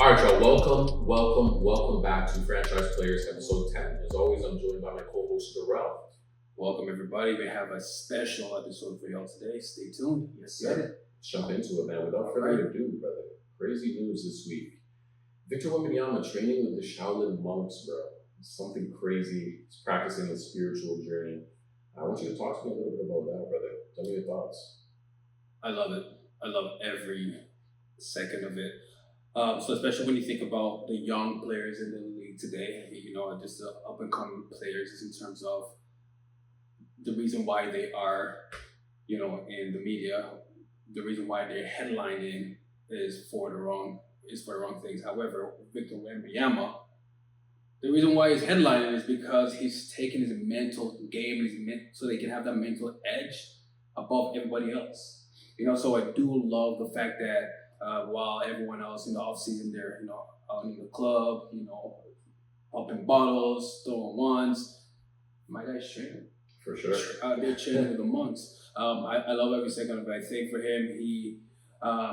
All right, y'all. Welcome back to Franchise Players episode 10. As always, I'm joined by my co-host Darrell. Welcome, everybody. We have a special episode for y'all today. Stay tuned. Yes, sir. Let's jump into it, man. Without further ado, brother. Crazy news this week. Victor Wembanyama training with the Shaolin monks, bro. Something crazy. He's practicing his spiritual journey. I want you to talk to me a little bit about that, brother. Tell me your thoughts. I love it. I love every second of it. So especially when you think about the young players in the league today, just the up and coming players in terms of the reason why they are, in the media, the reason why they're headlining is for the wrong things. However, Victor Wembanyama, the reason why he's headlining is because he's taking his mental game so they can have that mental edge above everybody else. So I do love the fact that while everyone else in the offseason they're out in the club, popping bottles, throwing ones, my guy's training. For sure. They're training with the monks. I love every second of it. I think for him,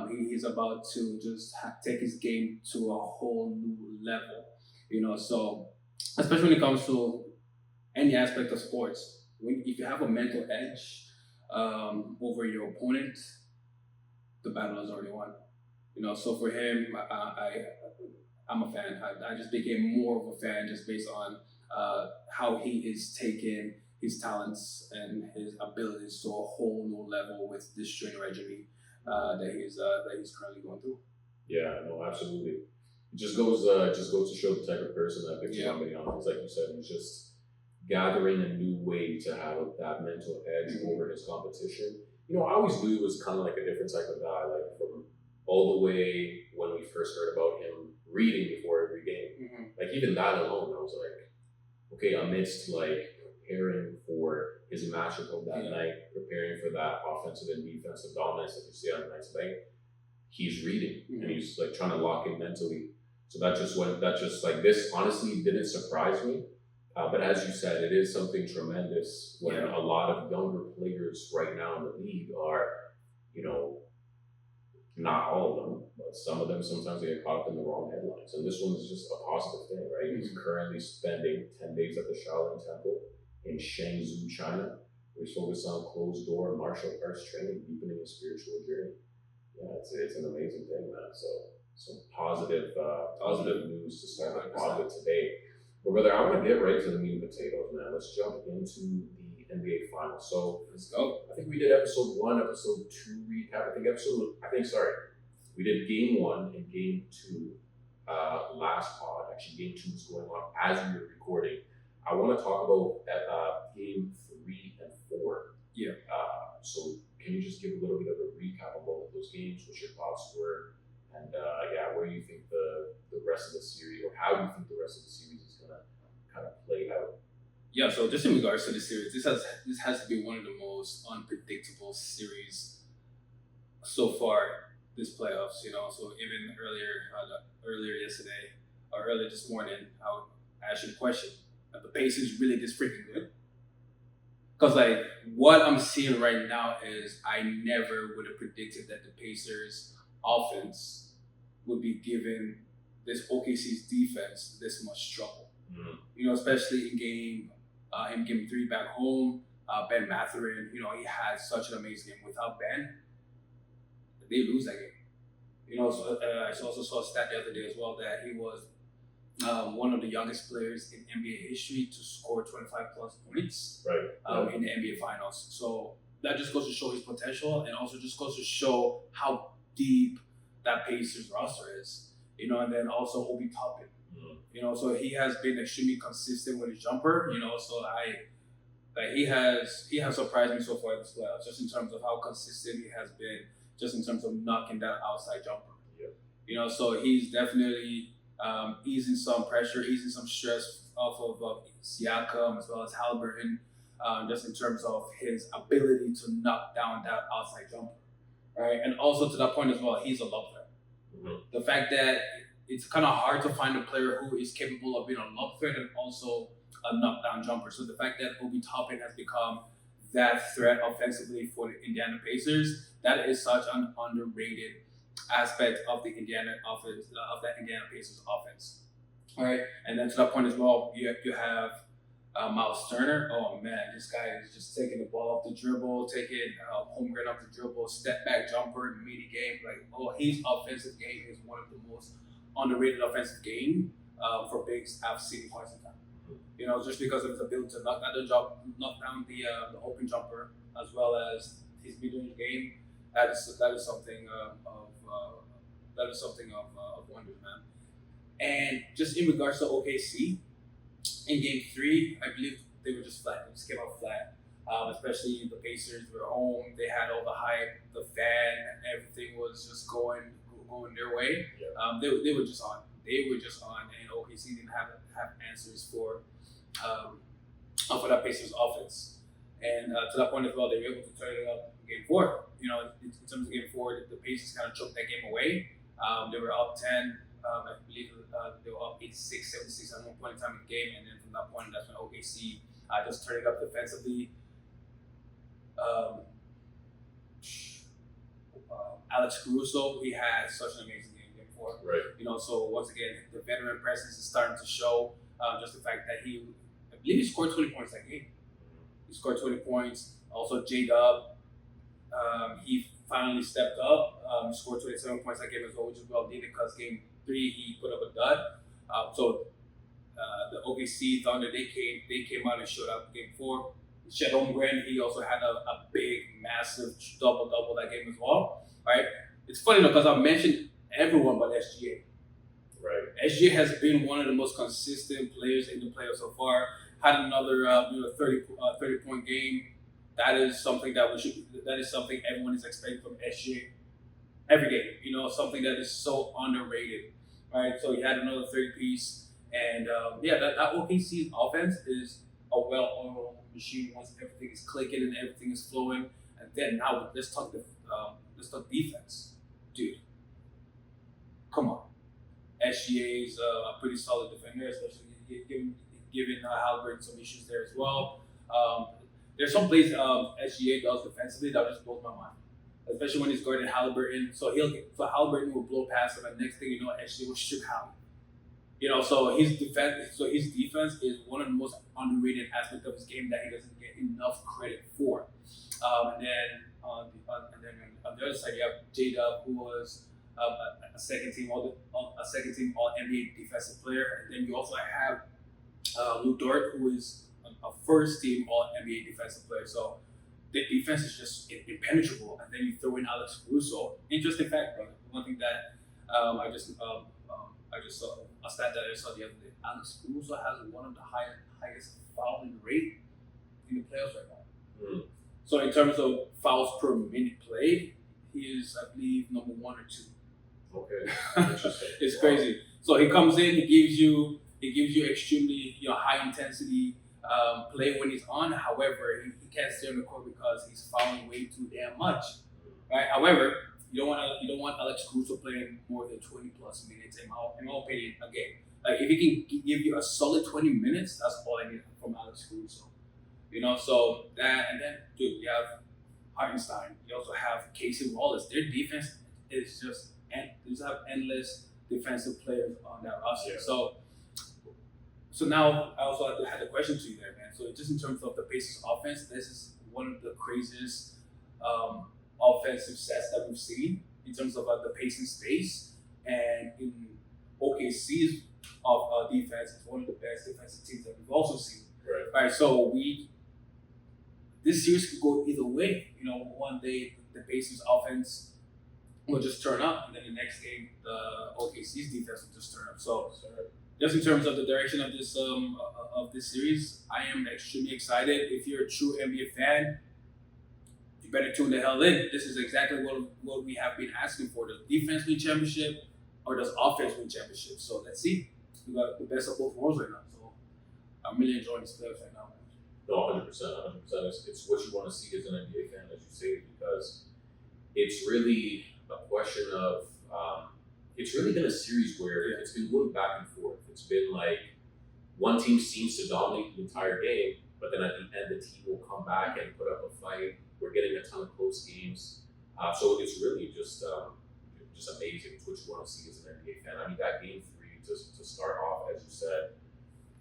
he's about to just take his game to a whole new level. So especially when it comes to any aspect of sports, if you have a mental edge over your opponent, the battle is already won. So for him, I'm a fan. I just became more of a fan just based on how he is taking his talents and his abilities to a whole new level with this training regimen that he's currently going through. Yeah, no, absolutely. It just goes to show the type of person that Victor Wembanyama is. Like you said, he's just gathering a new way to have that mental edge over his competition. I always knew he was kind of like a different type of guy, like from all the way when we first heard about him reading before every game. Like even that alone, I was like, okay, amidst like preparing for his matchup of that night, preparing for that offensive and defensive dominance that you see on tonight's night, he's reading and he's like trying to lock in mentally. So that just like this honestly didn't surprise me. But as you said, it is something tremendous when a lot of younger players right now in the league are, not all of them, but some of them sometimes they get caught up in the wrong headlines. And this one is just a positive thing, right? He's currently spending 10 days at the Shaolin Temple in Shenzhou, China, where he's focused on closed door martial arts training, deepening his spiritual journey. Yeah, it's an amazing thing, man. So some positive news to start the pod with today. But brother, I want to get right to the meat and potatoes, man. Let's jump into the NBA Finals. So let's go. I think we did episode 1, episode 2 recap. We did game 1 and game 2 last pod. Actually, game 2 is going on as we were recording. I want to talk about game 3 and 4. Yeah. So can you just give a little bit of a recap of both of those games, what your thoughts were, and where you think the rest of the series, or how you think the rest of the series is going to kind of play out? Yeah, so just in regards to the series, this has to be one of the most unpredictable series so far this playoffs. So even earlier yesterday or earlier this morning, I asked you the question: are the Pacers really this freaking good? Because like what I'm seeing right now is I never would have predicted that the Pacers offense would be given this OKC's defense this much trouble. Especially in game 3 back home, Ben Mathurin, he had such an amazing game. Without Ben, they lose that game. So I also saw a stat the other day as well that he was one of the youngest players in NBA history to score 25 plus points in the NBA Finals. So that just goes to show his potential, and also just goes to show how deep that Pacers roster is. And then also Obi Toppin. So he has been extremely consistent with his jumper. So he has surprised me so far this playoffs, just in terms of how consistent he has been, just in terms of knocking that outside jumper. Yeah. So he's definitely easing some pressure, easing some stress off of Siakam as well as Halliburton, just in terms of his ability to knock down that outside jumper, right? And also to that point as well, he's a lob threat. The fact that it's kind of hard to find a player who is capable of being a lob threat and also a knockdown jumper. So the fact that Obi Toppin has become that threat offensively for the Indiana Pacers, that is such an underrated aspect of the Indiana offense, of that Indiana Pacers offense. All right, and then to that point as well, you have Miles Turner. Oh man, this guy is just taking the ball off the dribble, taking home run off the dribble, step back jumper in the midi game. Like, his offensive game is one of the most underrated offensive game for bigs I've seen in quite some time. You know, just because of his ability to knock down the open jumper, as well as his mid-range game. That is something of wonders, man. And just in regards to OKC, in Game 3, I believe they were just flat. They just came out flat. Especially the Pacers were home. They had all the hype, the fan, everything was just going their way. Yeah. They were just on. And OKC didn't have answers for that Pacers offense. And to that point as well, they were able to turn it up in Game 4. You know, in terms of Game 4, the Pacers kind of choked that game away. They were up 10. I believe they were up 86, 76 at one point in time in the game. And then from that point, that's when OKC just turned it up defensively. Alex Caruso, he had such an amazing game 4. Right. You know, so once again, the veteran presence is starting to show. Just the fact that I believe he scored 20 points that game. He scored 20 points. Also, J-Dub, he finally stepped up. He scored 27 points that game as well, which is well needed because Game 3 he put up a dud. So the OKC Thunder, they came out and showed up Game 4. Chet Holmgren, he also had a big, massive double-double that game as well. Right? It's funny though because I mentioned everyone but SGA. Right. SGA has been one of the most consistent players in the playoffs so far. Had another 30-point game. That is something everyone is expecting from SGA every game. You know, something that is so underrated. Right? So he had another 30-piece. And that OKC offense is a well-oiled machine once everything is clicking and everything is flowing. And then now let's talk defense. Dude, come on. SGA is a pretty solid defender, especially given Halliburton some issues there as well. There's some plays SGA does defensively that just blows my mind, especially when he's guarding Halliburton. So Halliburton will blow past him, and next thing you know, SGA will strip Hallie. You know, so his defense is one of the most underrated aspects of his game that he doesn't get enough credit for. And then on the other side, you have J-Dub, who was a second team All NBA defensive player, and then you also have Luke Dort, who is a first team All NBA defensive player. So the defense is just impenetrable, and then you throw in Alex Caruso. Interesting fact, brother. One thing that I just saw a stat that I saw the other day. Alex Caruso has one of the highest fouling rate in the playoffs right now. Mm. So in terms of fouls per minute played, he is, I believe, number 1 or 2. Okay. Interesting. It's Wow. crazy. So he comes in, he gives you extremely high intensity play when he's on. However, he can't stay on the court because he's fouling way too damn much. Right. However, you don't want Alex Caruso playing more than 20 plus minutes in my opinion a game. Like if he can give you a solid 20 minutes, that's all I need from Alex Caruso. You know, so that, and then dude, you have Hartenstein. You also have Casey Wallace. Their defense is just they just have endless defensive players on that roster. Yeah. So now I also had a question to you there, man. So just in terms of the Pacers offense, this is one of the craziest offensive sets that we've seen in terms of the pace and space, and in OKC's defense, it's one of the best defensive teams that we've also seen. Right. So this series could go either way. You know, one day the Pacers offense will just turn up, and then the next game the OKC's defense will just turn up. So just in terms of the direction of this series, I am extremely excited. If you're a true NBA fan, you better tune the hell in. This is exactly what we have been asking for. Does defense win championship or does offense win championship? So let's see. We got the best of both worlds right now. So I'm really enjoying this playoffs right now, man. No, 100%. It's what you want to see as an NBA fan, as you say, because it's really a question of, it's really been a series where it's been going back and forth. It's been like one team seems to dominate the entire game, but then at the end, the team will come back and put up a fight. We're getting a ton of close games. So it's really just just amazing. It's what you want to see as an NBA fan. I mean, that game 3 to start off, as you said,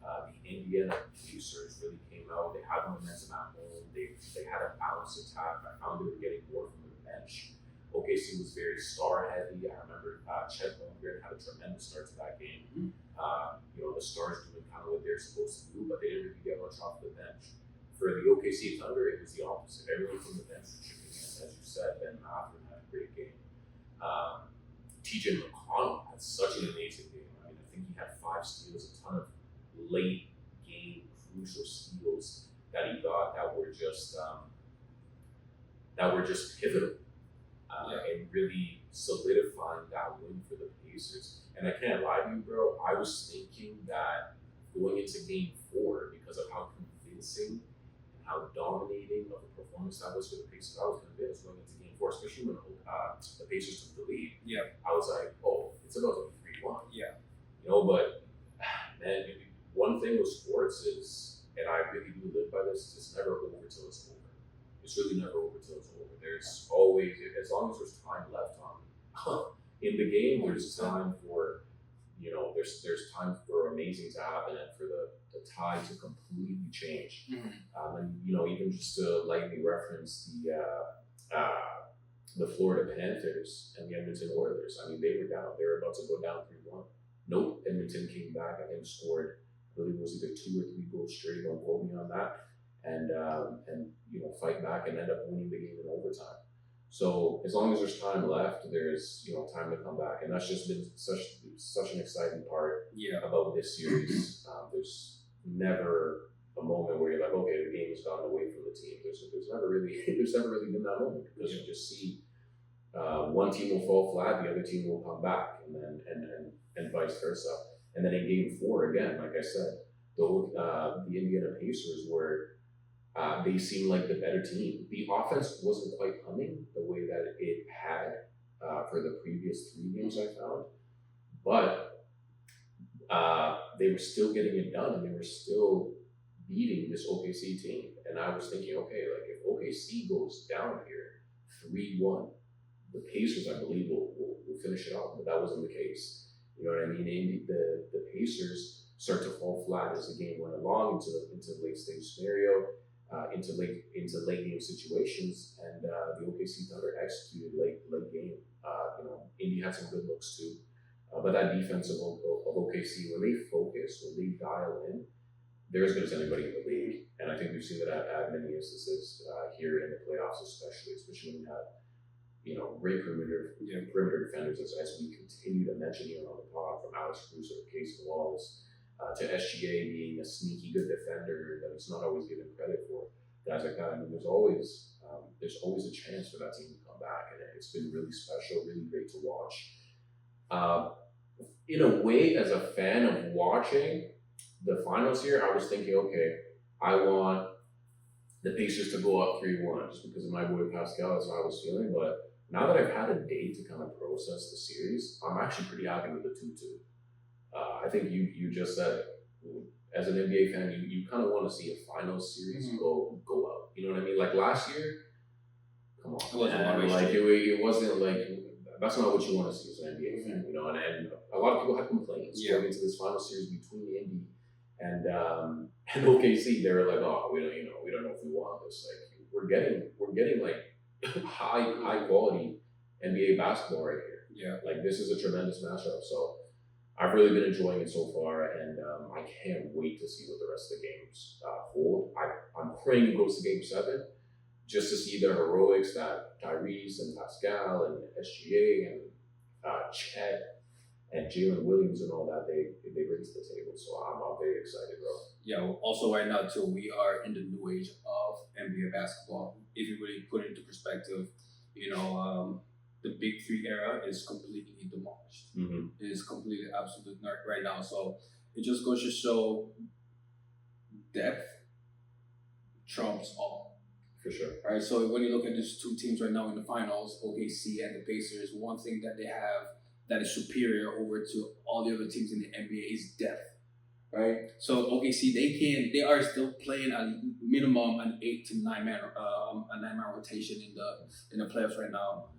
the Indiana Pacers really came out. They had momentum at home. They had a balanced attack. I found they were getting more from the bench. OKC was very star heavy. I remember Chet Holmgren had a tremendous start to that game. The stars doing kind of what they're supposed to do, but they didn't really get much off the bench. For the OKC Thunder, it was the opposite. Everyone from the bench was chipping in. As you said, Ben Mathurin had a great game. TJ McConnell had such an amazing game. I mean, I think he had 5 steals, a ton of late game crucial steals that he got that were just pivotal and really solidifying that win for the Pacers. And I can't lie to you, bro. I was thinking that going into Game 4, because of how convincing and how dominating of a performance that was for the Pacers, I was convinced going into Game 4, especially when the Pacers took the lead. Yeah. I was like, oh, it's about to be 3-1. Yeah. But man, one thing with sports is, and I really do live by this, it's never over till it's over. It's really never over till it's over. There's always, as long as there's time left in the game, there's time for, there's time for amazing to happen and for the tide to completely change. And even just to lightly reference the Florida Panthers and the Edmonton Oilers. I mean, they were down. They were about to go down 3-1. Nope, Edmonton came back. I think scored, I believe it was either 2 or 3 goals straight. Don't quote me on that. And fight back and end up winning the game in overtime. So as long as there's time left, there's time to come back, and that's just been such an exciting part about this series. There's never a moment where you're like, okay, the game has gone away from the team. There's never really been that moment, because you just see one team will fall flat, the other team will come back, and then and vice versa. And then in Game 4 again, like I said, the Indiana Pacers were. They seemed like the better team. The offense wasn't quite humming the way that it had for the previous 3 games I found, but they were still getting it done, and they were still beating this OKC team. And I was thinking, okay, like if OKC goes down here 3-1, the Pacers, I believe, will finish it off, but that wasn't the case. You know what I mean? The Pacers start to fall flat as the game went along into the late stage scenario. Into late game situations, and the OKC Thunder executed late game. Indy had some good looks too, but that defense of OKC, when they focus, when they dial in, they're as good as anybody in the league. And I think we've seen that at many instances here in the playoffs, especially when you have great perimeter defenders, as we continue to mention here on the pod, from Alex Caruso to Casey Wallace. To SGA being a sneaky good defender that he's not always given credit for. Guys like that, I mean, there's always a chance for that team to come back, and it's been really special, really great to watch. In a way, as a fan of watching the finals here, I was thinking, okay, I want the Pacers to go up 3-1 just because of my boy Pascal. That's how I was feeling. But now that I've had a day to kind of process the series, I'm actually pretty happy with the 2-2. I think you just said, as an NBA fan, you kind of want to see a finals series go out. You know what I mean? Like last year, come on, it wasn't like that's not what you want to see as an NBA fan. And a lot of people had complaints going into this final series between Indy and OKC. They were like, oh, we don't know if we want this. Like we're getting like high quality NBA basketball right here. Yeah, like this is a tremendous matchup. So. I've really been enjoying it so far, and I can't wait to see what the rest of the games hold. I'm praying it goes to Game 7, just to see the heroics that Tyrese and Pascal and SGA and Chet and Jalen Williams and all that they bring to the table. So I'm very excited, bro. Yeah. Also, right now too, we are in the new age of NBA basketball. If you really put it into perspective, the Big 3 era is completely demolished. It is completely absolute right now. So it just goes to show depth trumps all. For sure. Right. So when you look at these 2 teams right now in the finals, OKC and the Pacers, one thing that they have that is superior over to all the other teams in the NBA is depth. Right. So OKC, they are still playing a minimum an 8 to 9 man rotation in the playoffs right now.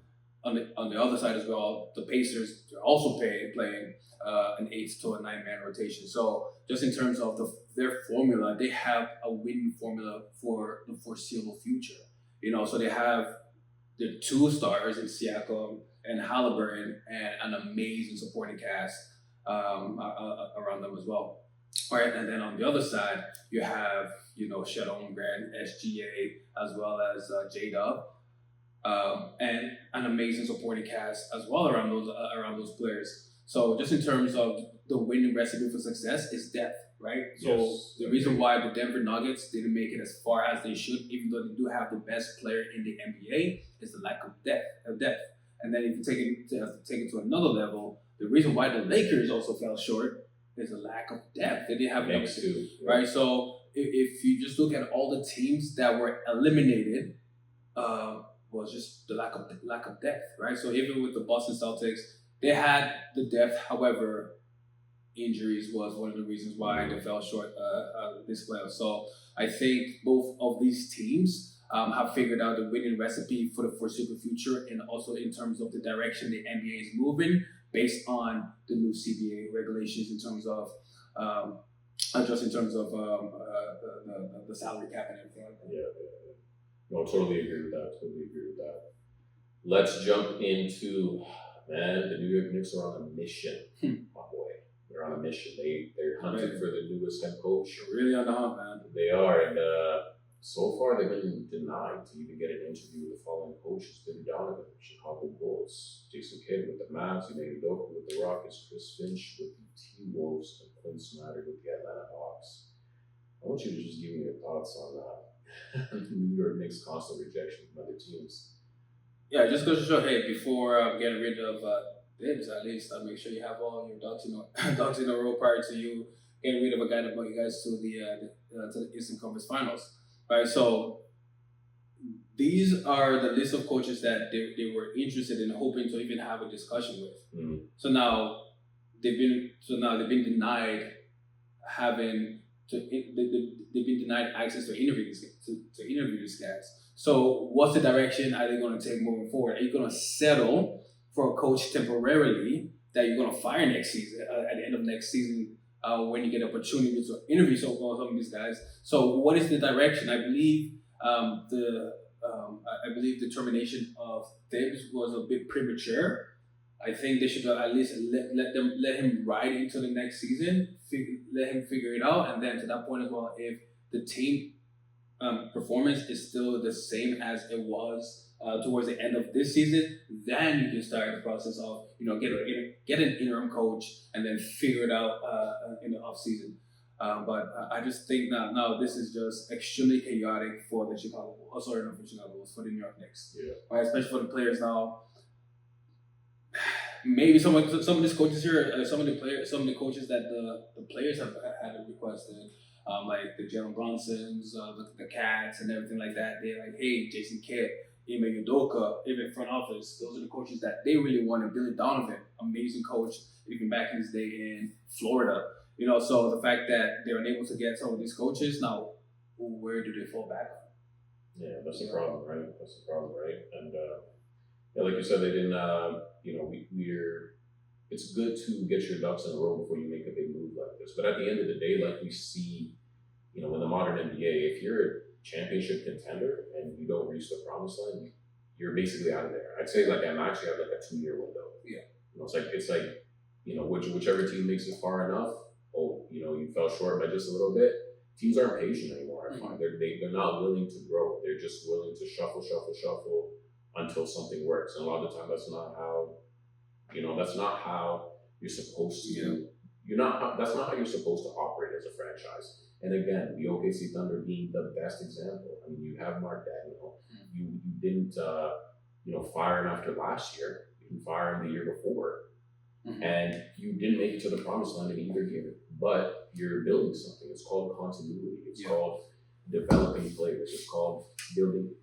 on the other side as well, the Pacers are also playing an 8 to a 9-man rotation. So just in terms of their formula, they have a winning formula for the foreseeable future. So they have the 2 stars in Siakam and Halliburton and an amazing supporting cast around them as well. All right, and then on the other side, you have Shed Holmgren, SGA, as well as J-Dub. And an amazing supporting cast as well around those players. So just in terms of the winning recipe for success is depth, right? So the reason why the Denver Nuggets didn't make it as far as they should, even though they do have the best player in the NBA, is the lack of depth. And then if you take it to another level, the reason why the Lakers also fell short is the lack of depth. They didn't have enough, right? So if you just look at all the teams that were eliminated, was just the lack of depth, right? So even with the Boston Celtics, they had the depth. However, injuries was one of the reasons why they fell short this playoff. So I think both of these teams have figured out the winning recipe for the foreseeable future, and also in terms of the direction the NBA is moving based on the new CBA regulations in terms of the salary cap and everything like that. Yeah. No, totally agree with that. Let's jump into, the New York Knicks are on a mission. My boy, they're on a mission. They're hunting for the newest head coach. They're really on the hunt, man. They are, and so far they've been denied to even get an interview with the following coaches: Billy Donovan, Chicago Bulls; Jason Kidd with the Mavs; Ime Udoka with the Rockets; Chris Finch with the T-Wolves; and Quinn Snyder with the Atlanta Hawks. I want you to just give me your thoughts on that. New York Knicks constant rejection from other teams. Yeah, just goes to show, hey, before getting rid of Dibs, at least make sure you have all your ducks in a row prior to you getting rid of a guy that brought you guys to the Eastern Conference Finals. Right, so these are the list of coaches that they were interested in, hoping to even have a discussion with. Mm-hmm. So now they've been denied they've been denied access to interview these guys. So what's the direction are they going to take moving forward? Are you going to settle for a coach temporarily that you're going to fire next season at the end of next season when you get opportunity to interview some of these guys? So what is the direction? I believe the termination of Thibs was a bit premature. I think they should at least let him ride into the next season, let him figure it out, and then to that point as well, if the team performance is still the same as it was towards the end of this season, then you can start the process of get an interim coach and then figure it out in the off season. But I just think now this is just extremely chaotic for the for the New York Knicks, right? Especially for the players now. Maybe some of these coaches here, some of the coaches that the players have had requested, like the Jalen Brunsons, the Cats, and everything like that. They're like, hey, Jason Kidd, Ime Udoka, even front office. Those are the coaches that they really wanted. Billy Donovan, amazing coach, even back in his day in Florida. So the fact that they're unable to get some of these coaches now, where do they fall back on? Yeah, that's the problem, right? And like you said, they didn't. It's good to get your ducks in a row before you make a big move like this. But at the end of the day, like we see, in the modern NBA, if you're a championship contender and you don't reach the promised land, you're basically out of there. I'd say like I'm actually have like a 2-year window. Yeah. It's like whichever team makes it far enough. You fell short by just a little bit. Teams aren't patient anymore. I find they're not willing to grow. They're just willing to shuffle until something works. And a lot of the time, that's not how you're supposed to. That's not how you're supposed to operate as a franchise. And again, the OKC Thunder being the best example. I mean, you have Mark Dagnall. You didn't fire him after last year. You didn't fire him the year before. And you didn't make it to the promised land in either year. But you're building something. It's called continuity. It's called developing players. It's called building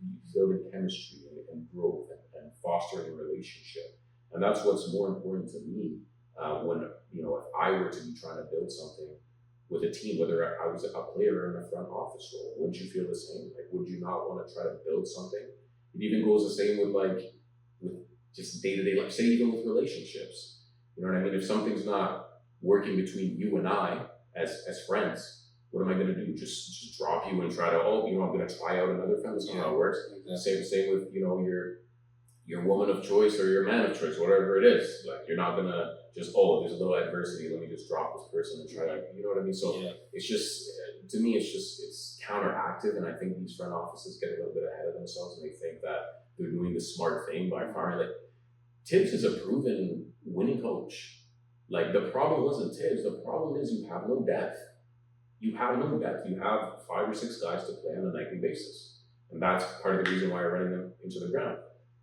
chemistry and growth and fostering a relationship. And that's what's more important to me when if I were to be trying to build something with a team, whether I was a player in a front office role, wouldn't you feel the same? Like, would you not want to try to build something? It even goes the same with just day-to-day life, say even with relationships. You know what I mean? If something's not working between you and I as friends, what am I going to do? Just drop you and try to, I'm going to try out another friend. That's not how it works. Exactly. Same with, your woman of choice or your man of choice, whatever it is. Like, you're not going to just, there's a little adversity, let me just drop this person and try to, you know what I mean? So it's just, to me, it's counteractive. And I think these front offices get a little bit ahead of themselves and they think that they're doing the smart thing by firing. Like, Tibbs is a proven winning coach. Like, the problem wasn't Tibbs. The problem is you have no depth. You have no depth. You have 5 or 6 guys to play on a nightly basis. And that's part of the reason why you're running them into the ground.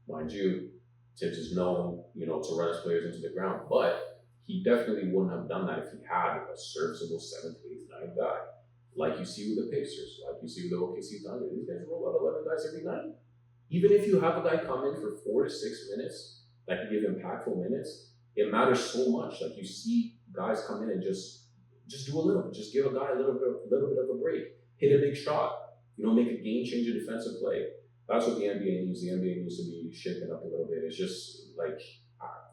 Mind you, Tibbs is known, to run his players into the ground, but he definitely wouldn't have done that if he had a serviceable 7th, 8th, 9th guy. Like you see with the Pacers, like you see with the OKC Thunder. These guys roll out 11 guys every night. Even if you have a guy come in for 4 to 6 minutes that can give impactful minutes, it matters so much. Like, you see guys come in and just do a little, just give a guy a little bit of a break, hit a big shot, make a game-changer defensive play. That's what the NBA needs. The NBA needs to be shaken up a little bit. It's just like,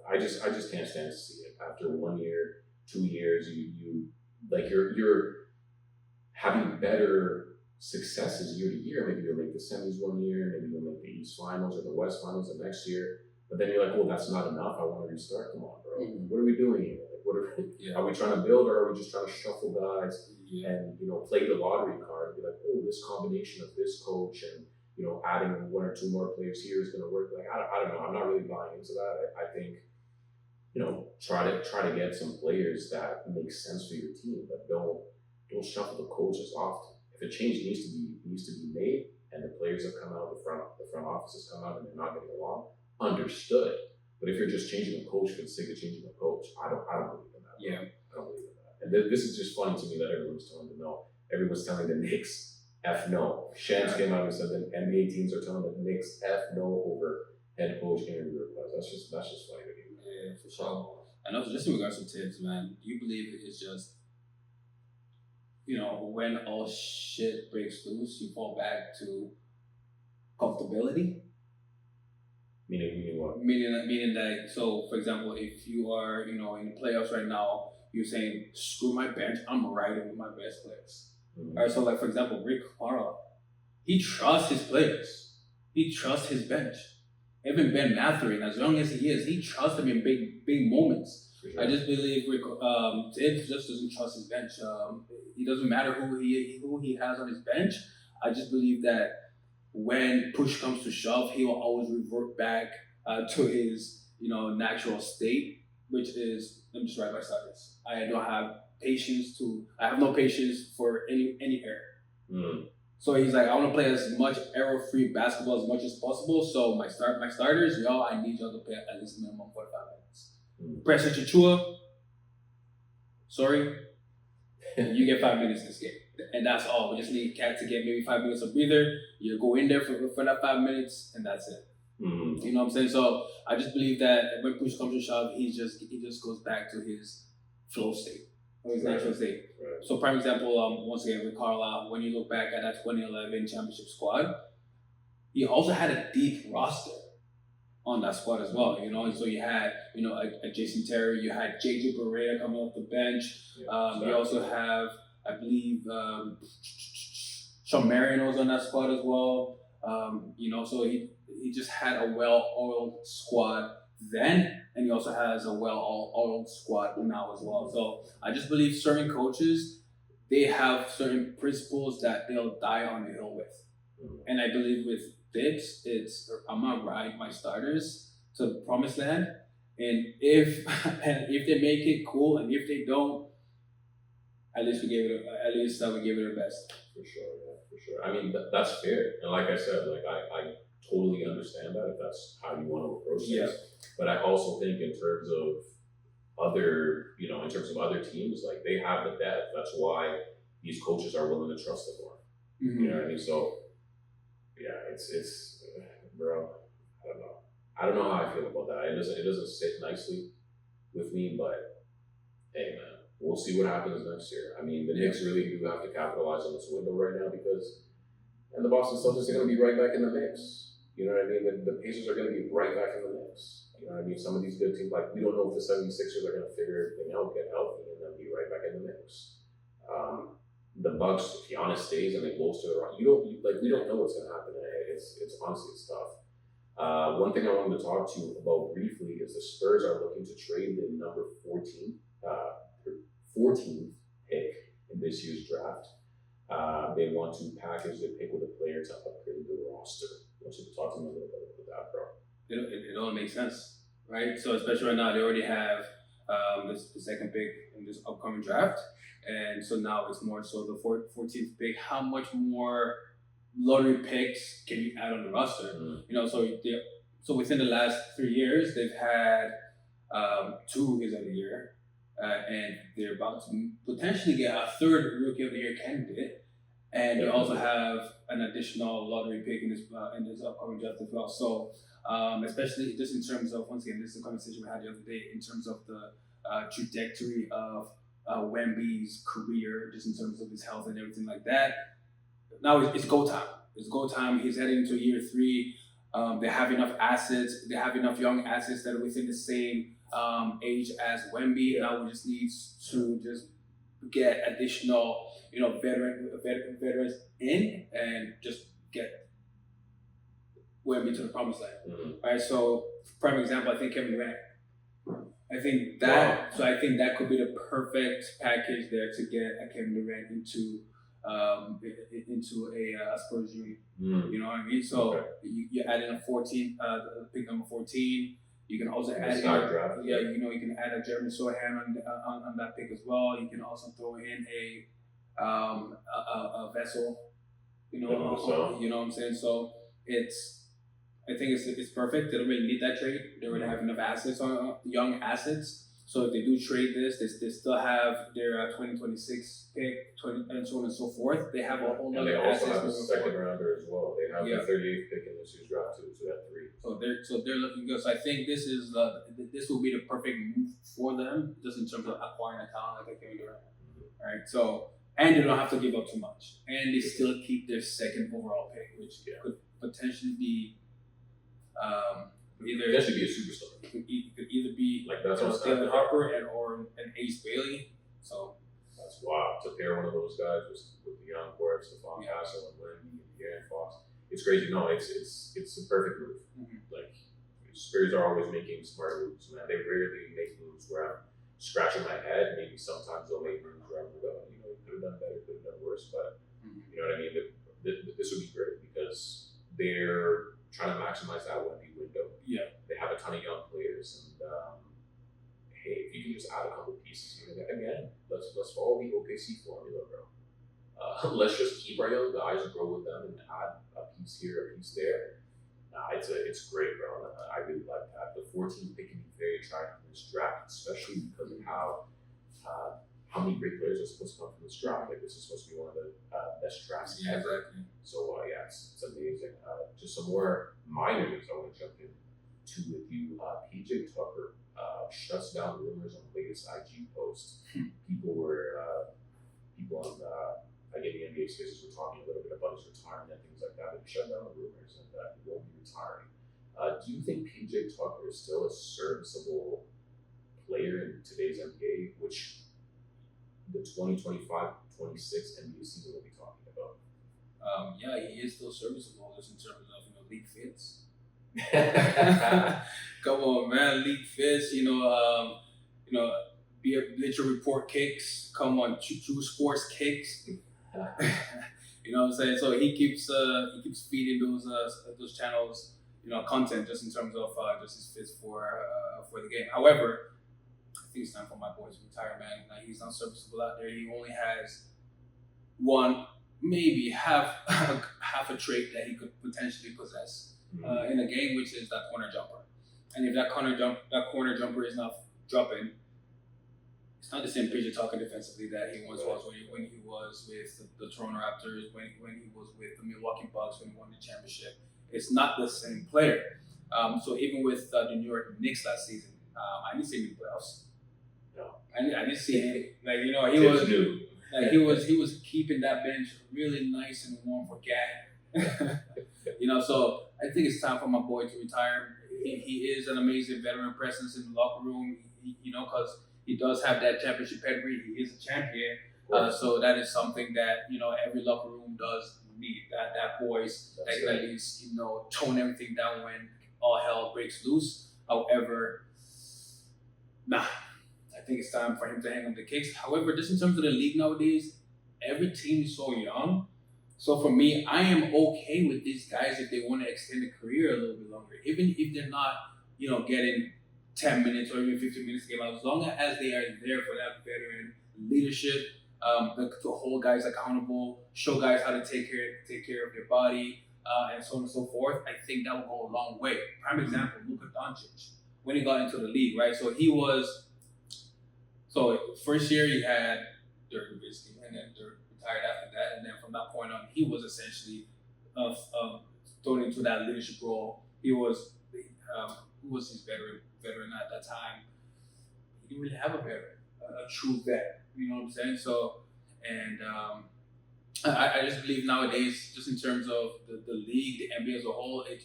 I just can't stand to see it. After 1 year, 2 years, you're having better successes year to year. Maybe you'll make the semis 1 year, maybe you'll make the East Finals or the West Finals the next year. But then you're like, that's not enough. I want to restart. Come on, bro. Mm-hmm. What are we doing here? Like, are we trying to build, or are we just trying to shuffle guys and play the lottery card and be like, this combination of this coach and adding 1 or 2 more players here is going to work? Like, I don't know. I'm not really buying into that. I think try to get some players that make sense for your team, but don't shuffle the coaches often. If a change needs to be made, and the players have come out, the front office has come out, and they're not getting along, understood. But if you're just changing a coach for the sake of changing a coach, I don't believe in that. Yeah, I don't believe in that. And this is just funny to me that everyone's telling them no. Everyone's telling the Knicks F no. Shams came out and said that NBA teams are telling the Knicks F no over head coach interview requests. That's just funny to me. Yeah, for sure. And also, just in regards to Tibbs, man, do you believe it's just, when all shit breaks loose, you fall back to comfortability? Meaning what? Meaning that, so for example, if you are, in the playoffs right now, you're saying, screw my bench, I'm riding with my best players. Mm-hmm. All right, so like, for example, Rick Carlisle, he trusts his players. He trusts his bench. Even Ben Mathurin, as young as he is, he trusts him in big moments. Sure. I just believe Tibbs just doesn't trust his bench. It doesn't matter who he has on his bench. I just believe that when push comes to shove, he will always revert back to his natural state, which is, let me just write my starters. I have no patience for any error. Mm. So he's like, I want to play as much error-free basketball as much as possible. So my starters, I need y'all to play at least minimum 45 minutes. Mm. Pressure Chichua, sorry, you get 5 minutes this game. And that's all. We just need Cat to get maybe 5 minutes of breather. You go in there for that 5 minutes, and that's it. Mm-hmm. You know what I'm saying? So I just believe that when push comes to shove, he just goes back to his flow state, or his natural state. Right. So prime example, once again with Carlisle, when you look back at that 2011 championship squad, he also had a deep roster on that squad as well. So you had a Jason Terry, you had JJ Barea coming off the bench. You also have, I believe, Sean Marion was on that squad as well. So he just had a well-oiled squad then, and he also has a well-oiled squad now as well. So I just believe certain coaches, they have certain principles that they'll die on the hill with. And I believe with Tibbs, I'm gonna ride my starters to the promised land, and if they make it, cool, and if they don't, at least we gave it our best. For sure. I mean, that's fair. And like I said, I totally understand that if that's how you want to approach things. Yeah. But I also think in terms of other teams, like, they have the depth. That's why these coaches are willing to trust them more. Mm-hmm. You know what I mean? So, yeah, it's bro, I don't know how I feel about that. It doesn't sit nicely with me, but hey, man. We'll see what happens next year. I mean, the Knicks really do have to capitalize on this window right now and the Boston Celtics are going to be right back in the mix. You know what I mean? The Pacers are going to be right back in the mix. You know what I mean? Some of these good teams, like we don't know if the 76ers are going to figure everything out, get healthy, and then be right back in the mix. The Bucks, if Giannis stays and they bolster the we don't know what's going to happen. It's honestly it's tough. One thing I wanted to talk to you about briefly is the Spurs are looking to trade the number 14th pick in this year's draft. They want to package the pick with a player to upgrade the roster. I want you to talk to me a little bit about that, bro. It all makes sense, right? So especially right now, they already have the second pick in this upcoming draft, and so now it's more so the 14th pick. How much more lottery picks can you add on the roster? Mm-hmm. You know, so within the last 3 years, they've had 2 rookies of the year, and they're about to potentially get a third rookie of the year candidate, and they also have an additional lottery pick in this upcoming draft as well. So. Especially just in terms of, once again, this is a conversation we had the other day, in terms of the trajectory of Wemby's career, just in terms of his health and everything like that. Now it's go time. It's go time. He's heading into year 3. They have enough assets. They have enough young assets that are within the same age as Wemby. Now we just need to just get additional, veterans in and just get Wemby to the promised land. Mm-hmm. Right, so prime example, I think Kevin Durant. I think that could be the perfect package there to get a Kevin Durant into a Spurs unit. Mm. You know what I mean? So you add in a 14, pick number 14. You can also add in, draft, you can add a Jeremy Sohan on that pick as well. You can also throw in a vessel. You know what I'm saying? So I think it's perfect. They don't really need that trade. They already have enough assets, young assets. So if they do trade this, they still have their 2026 pick, and so on and so forth. They have a whole lot of assets. And they also have a second rounder as well. They have the 38th pick in this year's draft too, so they have 3. So they're looking good. So I think this will be the perfect move for them, just in terms of acquiring a talent like Kevin Durant. Right. So, and they don't have to give up too much, and they still keep their second overall pick, which could potentially be. That should be a superstar. It could either be like that's Taylor Harper or an Ace Bailey. So that's wild to pair one of those guys with the young core, Stephon Castle and Wemby and De'Aaron Fox. It's crazy. No, it's a perfect move. Mm-hmm. Like Spurs are always making smart moves, man. They rarely make moves where I'm scratching my head. Maybe sometimes they'll make moves where I'm going, you could have done better, could have done worse, but you know what I mean. This would be great because they're trying to maximize that Wemby window. Yeah, they have a ton of young players, and hey, if you can just add a couple pieces here, again, let's follow the OKC formula, bro. Let's just keep our young guys, grow with them, and add a piece here, a piece there. It's great, bro. I really like that. The 14th pick can be very attractive in this draft, especially because of how many great players are supposed to come from this draft. Like this is supposed to be one of the best drafts ever. Exactly. So it's amazing. Just some more minor news I want to jump in to with you. PJ Tucker shuts down rumors on the latest IG post. People on the NBA spaces were talking a little bit about his retirement and things like that. But he shut down the rumors and that he won't be retiring. Do you think PJ Tucker is still a serviceable player in today's NBA, which the 2025-26 NBA season will be talking about? He is still serviceable just in terms of league fits. Come on, man, league fits. Be a Bleacher Report kicks. Come on, True Sports kicks. You know what I'm saying? So he keeps feeding those channels, content just in terms of just his fits for the game. However, I think it's time for my boy to retire, man. Like, he's not serviceable out there. He only has one, maybe half a trait that he could potentially possess in a game, which is that corner jumper. And if that corner jumper is not dropping, it's not the same PJ Tucker defensively that he once was when he was with the Toronto Raptors, when he was with the Milwaukee Bucks, when he won the championship. It's not the same player. So even with the New York Knicks last season, I didn't see him in the playoffs. No, I didn't see him. He was keeping that bench really nice and warm for Gad. So I think it's time for my boy to retire. he is an amazing veteran presence in the locker room. Because he does have that championship pedigree. He is a champion. So that is something that every locker room does need. That voice that can at least tone everything down when all hell breaks loose. However, I think it's time for him to hang up the kicks. However, just in terms of the league nowadays, every team is so young. So for me, I am okay with these guys if they want to extend a career a little bit longer, even if they're not, getting 10 minutes or even 15 minutes a game, as long as they are there for that veteran leadership, to hold guys accountable, show guys how to take care of their body, and so on and so forth. I think that will go a long way. Prime example, Luka Doncic, when he got into the league, right? So first year he had Dirk Nowitzki, and then Dirk retired after that, and then from that point on, he was essentially thrown into that leadership role. He was who was his veteran at that time? He didn't really have a veteran, a true vet. You know what I'm saying? So, and I just believe nowadays, just in terms of the league, the NBA as a whole, it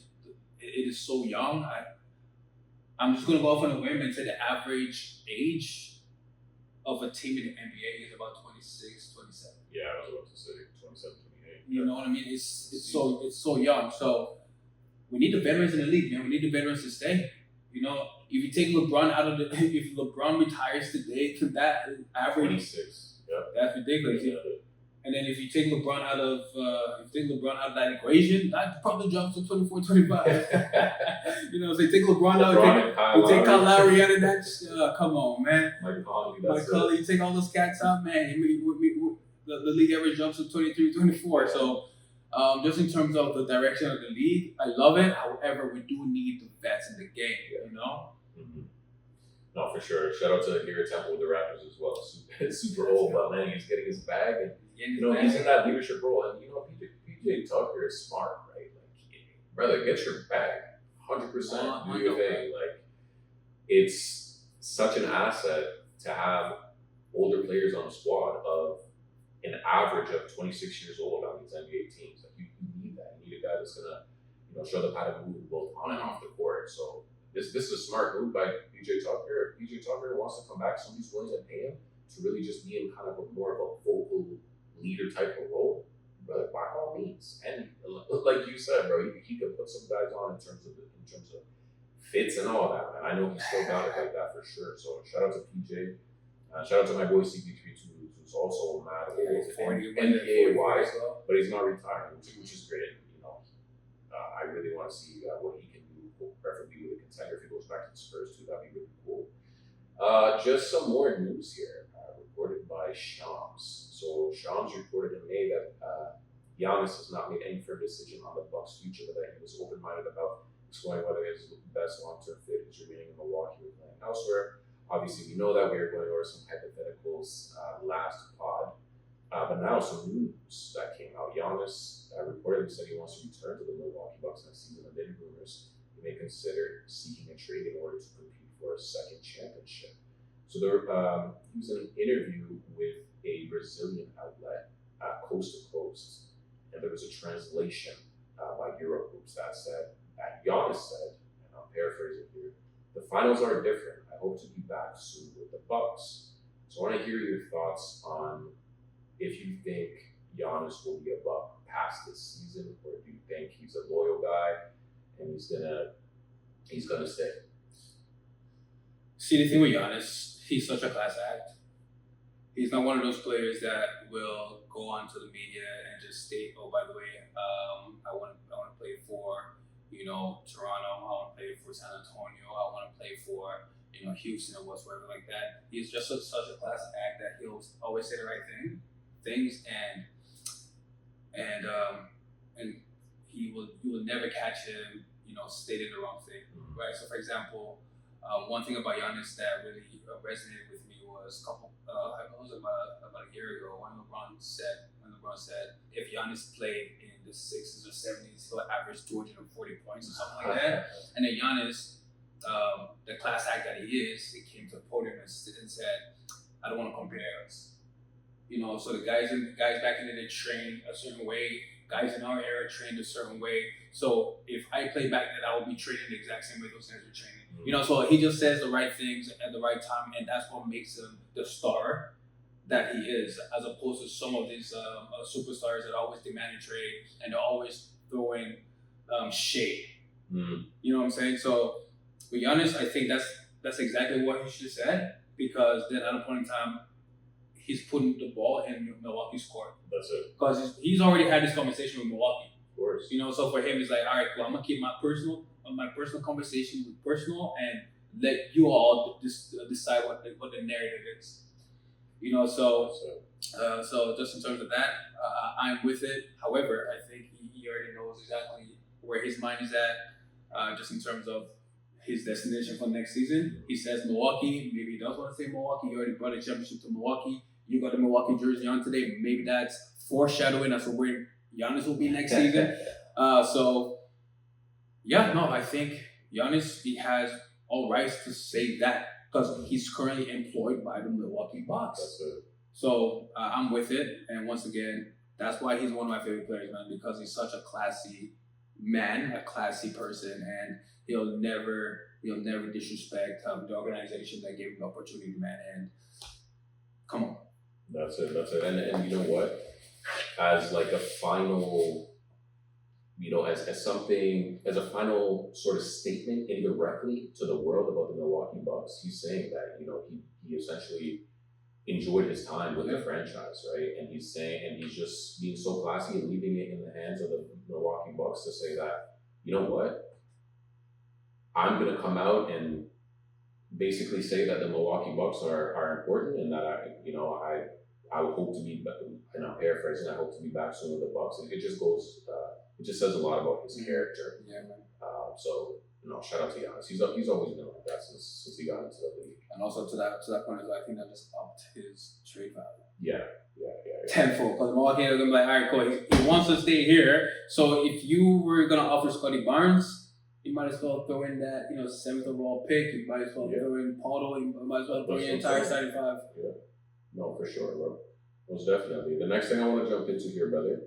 is so young. I'm just gonna go off on a whim and say the average age of a team in the NBA is about 26, 27. Yeah, I was about to say 27, 28. You know what I mean? It's so young. So we need the veterans in the league, man. We need the veterans to stay. If you take LeBron out of if LeBron retires today, to that average 26. Yeah. That's ridiculous. Yeah. And then if you take LeBron out of that equation, that probably jumps to 24, 25. So you take LeBron out, you take Kyle Lowry out of that. Come on, man. Mike Conley, you take all those cats out, man. The league average jumps to 23, 24. So just in terms of the direction of the league, I love it. However, we do need the vets in the game, Mm-hmm. No, for sure. Shout out to Garrett Temple with the Raptors as well. Super old, but man, he's getting his bag, and he's in that leadership role. And PJ Tucker is smart, right? Like, brother, get your bag, 100%. Do your thing. Like, it's such an asset to have older players on the squad of an average of 26 years old on these NBA teams. Like, you need that. You need a guy that's gonna, show them how to move both on and off the court. So this is a smart move by PJ Tucker. If PJ Tucker wants to come back, somebody's willing to pay him to really just be in kind of more of a vocal leader type of role, but by all means. And like you said, bro, he could put some guys on in terms of fits and all that, man. I know he's still got it like that for sure. So shout out to PJ. Shout out to my boy CP3 too, who's also mad NBA wise, but he's not retiring, which is great. I really want to see what he can do, preferably with a contender. If he goes back to the Spurs too, that'd be really cool. Just some more news here, reported by Shams. So Shams reported in May that Giannis has not made any firm decision on the Bucks' future, but that he was open-minded about exploring whether his best long-term fit is remaining in Milwaukee or playing elsewhere. Obviously, we know that we are going over some hypotheticals last pod, but now some news that came out. Giannis reportedly said he wants to return to the Milwaukee Bucks next season, and then rumors he may consider seeking a trade in order to compete for a second championship. So he was in an interview with a Brazilian outlet, Coast to Coast, and there was a translation by Eurogroups that Giannis said, and I'm paraphrasing here, "The finals are different. I hope to be back soon with the Bucks." So I want to hear your thoughts on if you think Giannis will be a Buck past this season, or if you think he's a loyal guy and he's gonna stay. See, the thing with Giannis, he's such a class act. He's not one of those players that will go onto the media and just state, "Oh, by the way, I want to play for Toronto. I want to play for San Antonio. I want to play for Houston or whatsoever like that." He's just such a class act that he'll always say the right things, and you will never catch him stating the wrong thing, right? So, for example, one thing about Giannis that really resonated with me was about a year ago when LeBron said if Giannis played in the 60s or 70s, he'll average 240 points or something like that. And then Giannis, the class act that he is, he came to the podium and said, "I don't want to compare us." So the guys back in the day trained a certain way, guys in our era trained a certain way. So if I play back then, I would be training the exact same way those guys were training. You know, so he just says the right things at the right time, and that's what makes him the star that he is, as opposed to some of these superstars that always demand a trade and they're always throwing shade. You know what I'm saying? So, with Giannis, I think that's exactly what he should have said, because then at a point in time, he's putting the ball in Milwaukee's court. That's it. Because he's already had this conversation with Milwaukee. Of course. You know, so for him, it's like, all right, well, I'm gonna keep my personal conversation with personal, and let you all decide what the narrative is. You know, so just in terms of that, I'm with it. However, I think he already knows exactly where his mind is at, just in terms of his destination for next season. He says Milwaukee. Maybe he does want to say Milwaukee. He already brought a championship to Milwaukee. You got the Milwaukee jersey on today. Maybe that's foreshadowing as to where Giannis will be next season. I think Giannis, he has all rights to say that, because he's currently employed by the Milwaukee Bucks. That's it. So I'm with it, and once again, that's why he's one of my favorite players, man, because he's such a classy man, a classy person, and he'll never disrespect the organization that gave him the opportunity, man. And come on. That's it. And you know what? As like a final, as a final sort of statement indirectly to the world about the Milwaukee Bucks, he's saying that, he essentially enjoyed his time with the franchise, right? And he's just being so classy and leaving it in the hands of the Milwaukee Bucks to say that, you know what? I'm going to come out and basically say that the Milwaukee Bucks are important, and that I would hope to be, and I'm paraphrasing, I hope to be back soon with the Bucks. And it just goes, it just says a lot about his character. Yeah, man. So, shout out to Giannis. He's always been like that since he got into the league. And also to that point, I think that just upped his trade value. Yeah. Tenfold, because Milwaukee are gonna be like, all right, cool. He wants to stay here. So if you were gonna offer Scotty Barnes, you might as well throw in that 7th overall pick. You might as well throw in Paul. You might as well throw in your entire starting five. Yeah. No, for sure, bro. Most definitely. The next thing I want to jump into here, brother,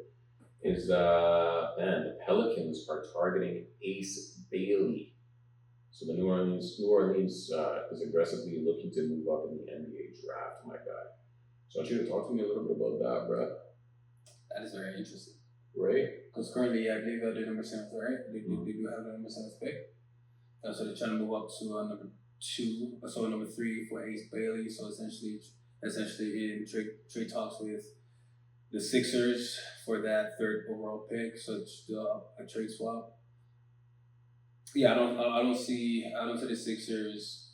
is the Pelicans are targeting Ace Bailey. So the New Orleans is aggressively looking to move up in the NBA draft, my guy. So I want you to talk to me a little bit about that, bro. That is very interesting. Right? Because currently, I believe they're number 7th, right? They do have the number 7th pick. So they're trying to move up to number 2, so number 3 for Ace Bailey. So essentially in trade talks with the Sixers for that 3rd overall pick. So it's a trade swap. Yeah, I don't see the Sixers.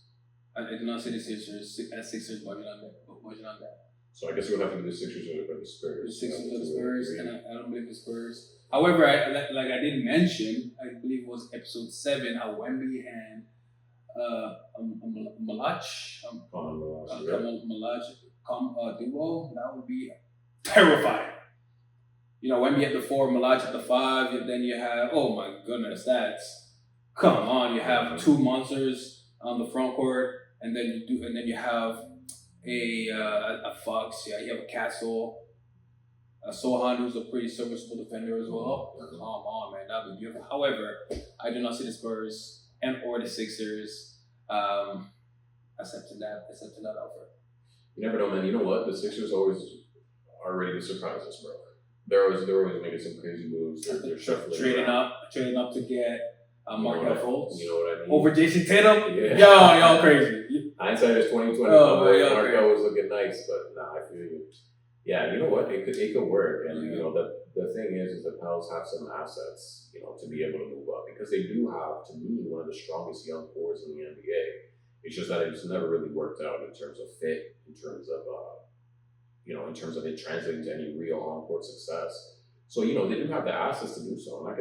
I do not see the Sixers budget on that. So I guess we would have to do the Sixers or the Spurs. The Sixers or the Spurs, and I don't believe the Spurs. However, like I didn't mention, I believe it was episode 7, how Wemby and Malach duo, that would be terrifying. Wemby at the 4, Malach at the 5, and then you have, oh my goodness, come on, you have 2 monsters on the front court, and then you have a Fox, you have a Castle, a Sohan, who's a pretty serviceable defender as well. Come on, man, that'd be beautiful. However, I do not see the Spurs or the Sixers accepting that offer. You never know, man. You know what? The Sixers always are ready to surprise us, bro. They're always making some crazy moves. They're shuffling trading up to get Markelle Fultz. You know what I mean? Over Jason Tatum? Yeah. Y'all crazy. Hindsight is 2020. Markelle was looking nice, but nah, I feel you. Yeah, you know what? It could work. And the thing is the Pels have some assets, to be able to move up, because they do have, to me, one of the strongest young cores in the NBA. It's just that it's never really worked out in terms of fit, in terms of it translating to any real on-court success. So, they do have the assets to do so. And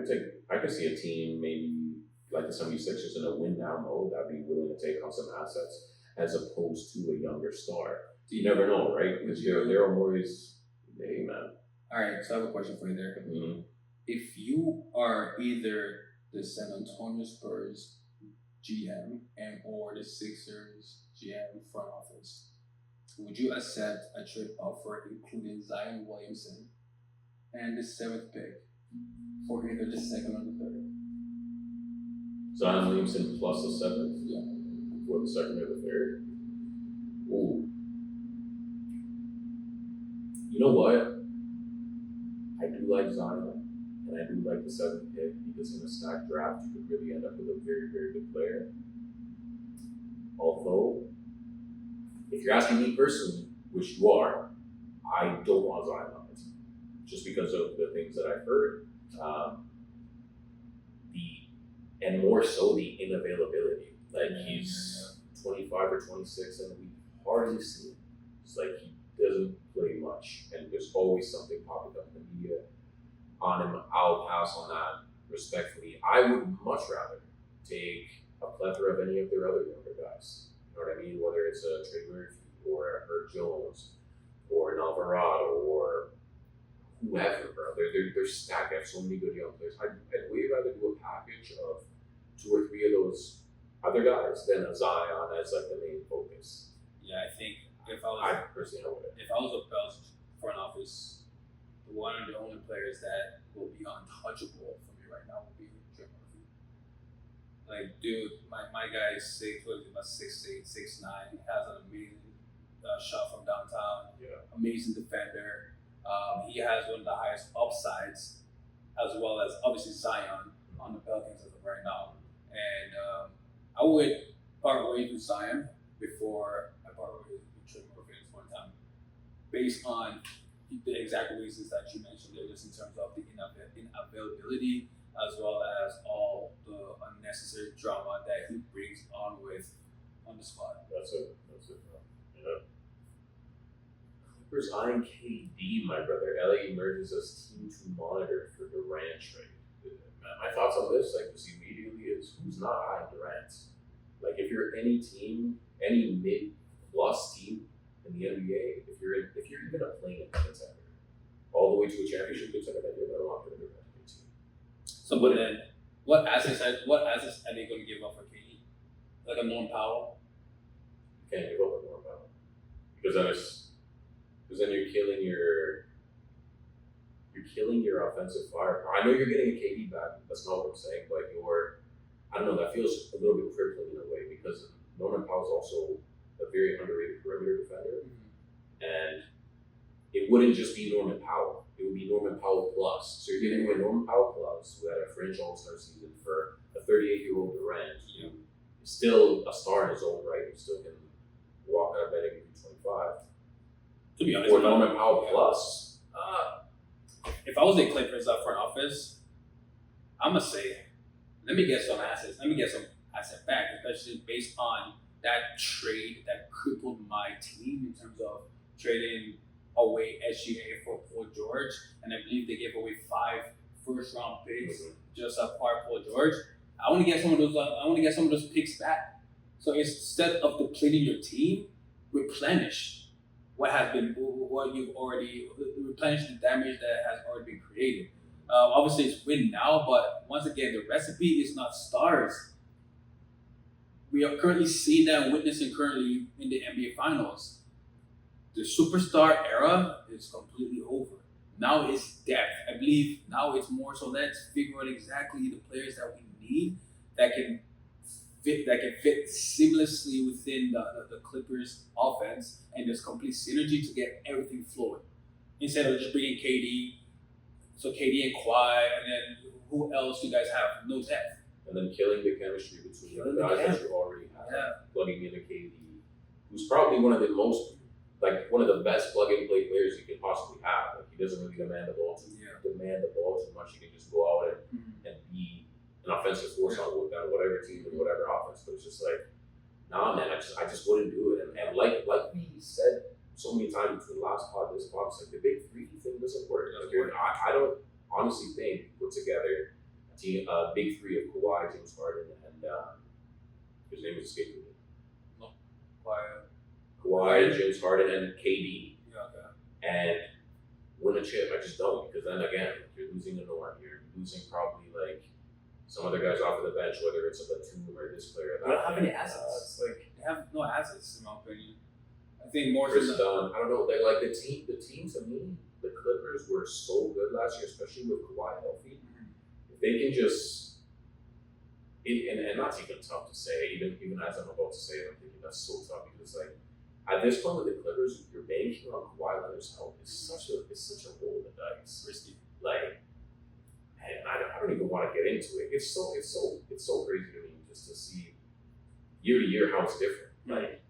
I could see a team maybe like the 76ers in a win-now mode that'd be willing to take on some assets as opposed to a younger star. You never know, right? Because they're always, hey, man. All right, so I have a question for you there. Mm-hmm. If you are either the San Antonio Spurs GM and or the Sixers GM front office, would you accept a trade offer including Zion Williamson and the 7th pick for either the second or the third. Zion Williamson plus the 7th? Yeah. For the second or the third? Ooh. You know what? I do like Zion, and I do like the 7th pick because in a stacked draft, you could really end up with a very, very good player. Although, if you're asking me personally, which you are, I don't want Zion on my team. Just because of the things that I've heard. And more so the inavailability. Like he's 25 or 26 and we hardly see him. It's like he doesn't play much and there's always something popping up in the media on him. I'll pass on that respectfully. I would much rather take a plethora of any of their other younger guys. You know what I mean? Whether it's a Trey Murphy or a Herb Jones or an Alvarado or whoever, bro. They're stacked. They have so many good young players. I'd way rather do a package of 2 or 3 of those other guys than a Zion as like the main focus. Yeah, I think if I personally would. If I was a Pels front office, one of the only players that will be untouchable for me right now would be Trey Murphy. Like, dude, my guy is about 6'8", 6'9". He has an amazing shot from downtown. Yeah. Amazing defender. He has one of the highest upsides, as well as obviously Zion on the Pelicans as of right now. And I would part ways with Zion before I part ways with Trey Murphy at this point in time, based on the exact reasons that you mentioned there, just in terms of the inavailability, as well as all the unnecessary drama that he brings on the squad. That's it. Yeah. Clippers eyeing KD, my brother. LA emerges as team to monitor for Durant trade. My thoughts on this, like just immediately, is who's not eyeing Durant? Like if you're any team, any mid-plus team in the NBA, if you're even a playing contender, all the way to a championship contender, then you're gonna lock in a Durant team. So, but then, what assets are they going to give up for KD? Like a Norm Powell? You can't give up on Norm Powell because then you're killing your offensive firepower. I know you're getting a KD back. That's not what I'm saying, but I don't know. That feels a little bit crippling in a way because Norman Powell's also a very underrated perimeter defender, and it wouldn't just be Norman Powell. It would be Norman Powell plus. So you're getting away Norman Powell plus, who had a fringe All-Star season for a 38-year-old Durant, who is still a star in his own right. He still can walk out betting 25. To be honest, or Norman Powell plus. If I was a Clippers front office, I'm gonna say, let me get some assets. Let me get some asset back, especially based on that trade that crippled my team in terms of trading away SGA for Paul George, and I believe they gave away 5 first-round picks just to acquire Paul George. I want to get some of those. I want to get some of those picks back. So instead of depleting your team, replenish what you've already replenish the damage that has already been created. Obviously, it's win now, but once again, the recipe is not stars. We are currently seeing that and witnessing currently in the NBA Finals. The superstar era is completely over. Now it's depth. I believe now it's more so let's figure out exactly the players that we need that can fit seamlessly within the Clippers offense, and there's complete synergy to get everything flowing. Instead of just bringing KD, so KD and Kawhi, and then who else you guys have? No depth. And then killing the chemistry between the guys that you already have. Plugging in a KD, who's probably one of the best plug-and-play players you could possibly have. Like he doesn't really demand the ball too much. He can just go out and be an offensive force on whatever team and whatever offense. But it's just like, nah, man, I just wouldn't do it. And like we said so many times between last pod, this pod, it's like the big 3 thing doesn't work. I don't honestly think put together a team, big 3 of Kawhi, James Harden, and his name is escaping me. No, Kawhi, James Harden, and KD. Yeah, okay. And win a chip. I just don't, because then again, you're losing a Norm. You're losing probably like some other guys off of the bench, whether it's a Batum or this player. They don't have any assets. They have no assets, in my opinion. I think more Chris Dunn. I don't know. Like the team to me, the Clippers were so good last year, especially with Kawhi healthy. If they can just, and that's even tough to say, even as I'm about to say it, I'm thinking that's so tough because like at this point with the Clippers, you're banking on Kawhi Leonard's health. It's such a roll of the dice. Risky. Like, and I don't even want to get into it. It's so crazy to me just to see year to year how it's different. Like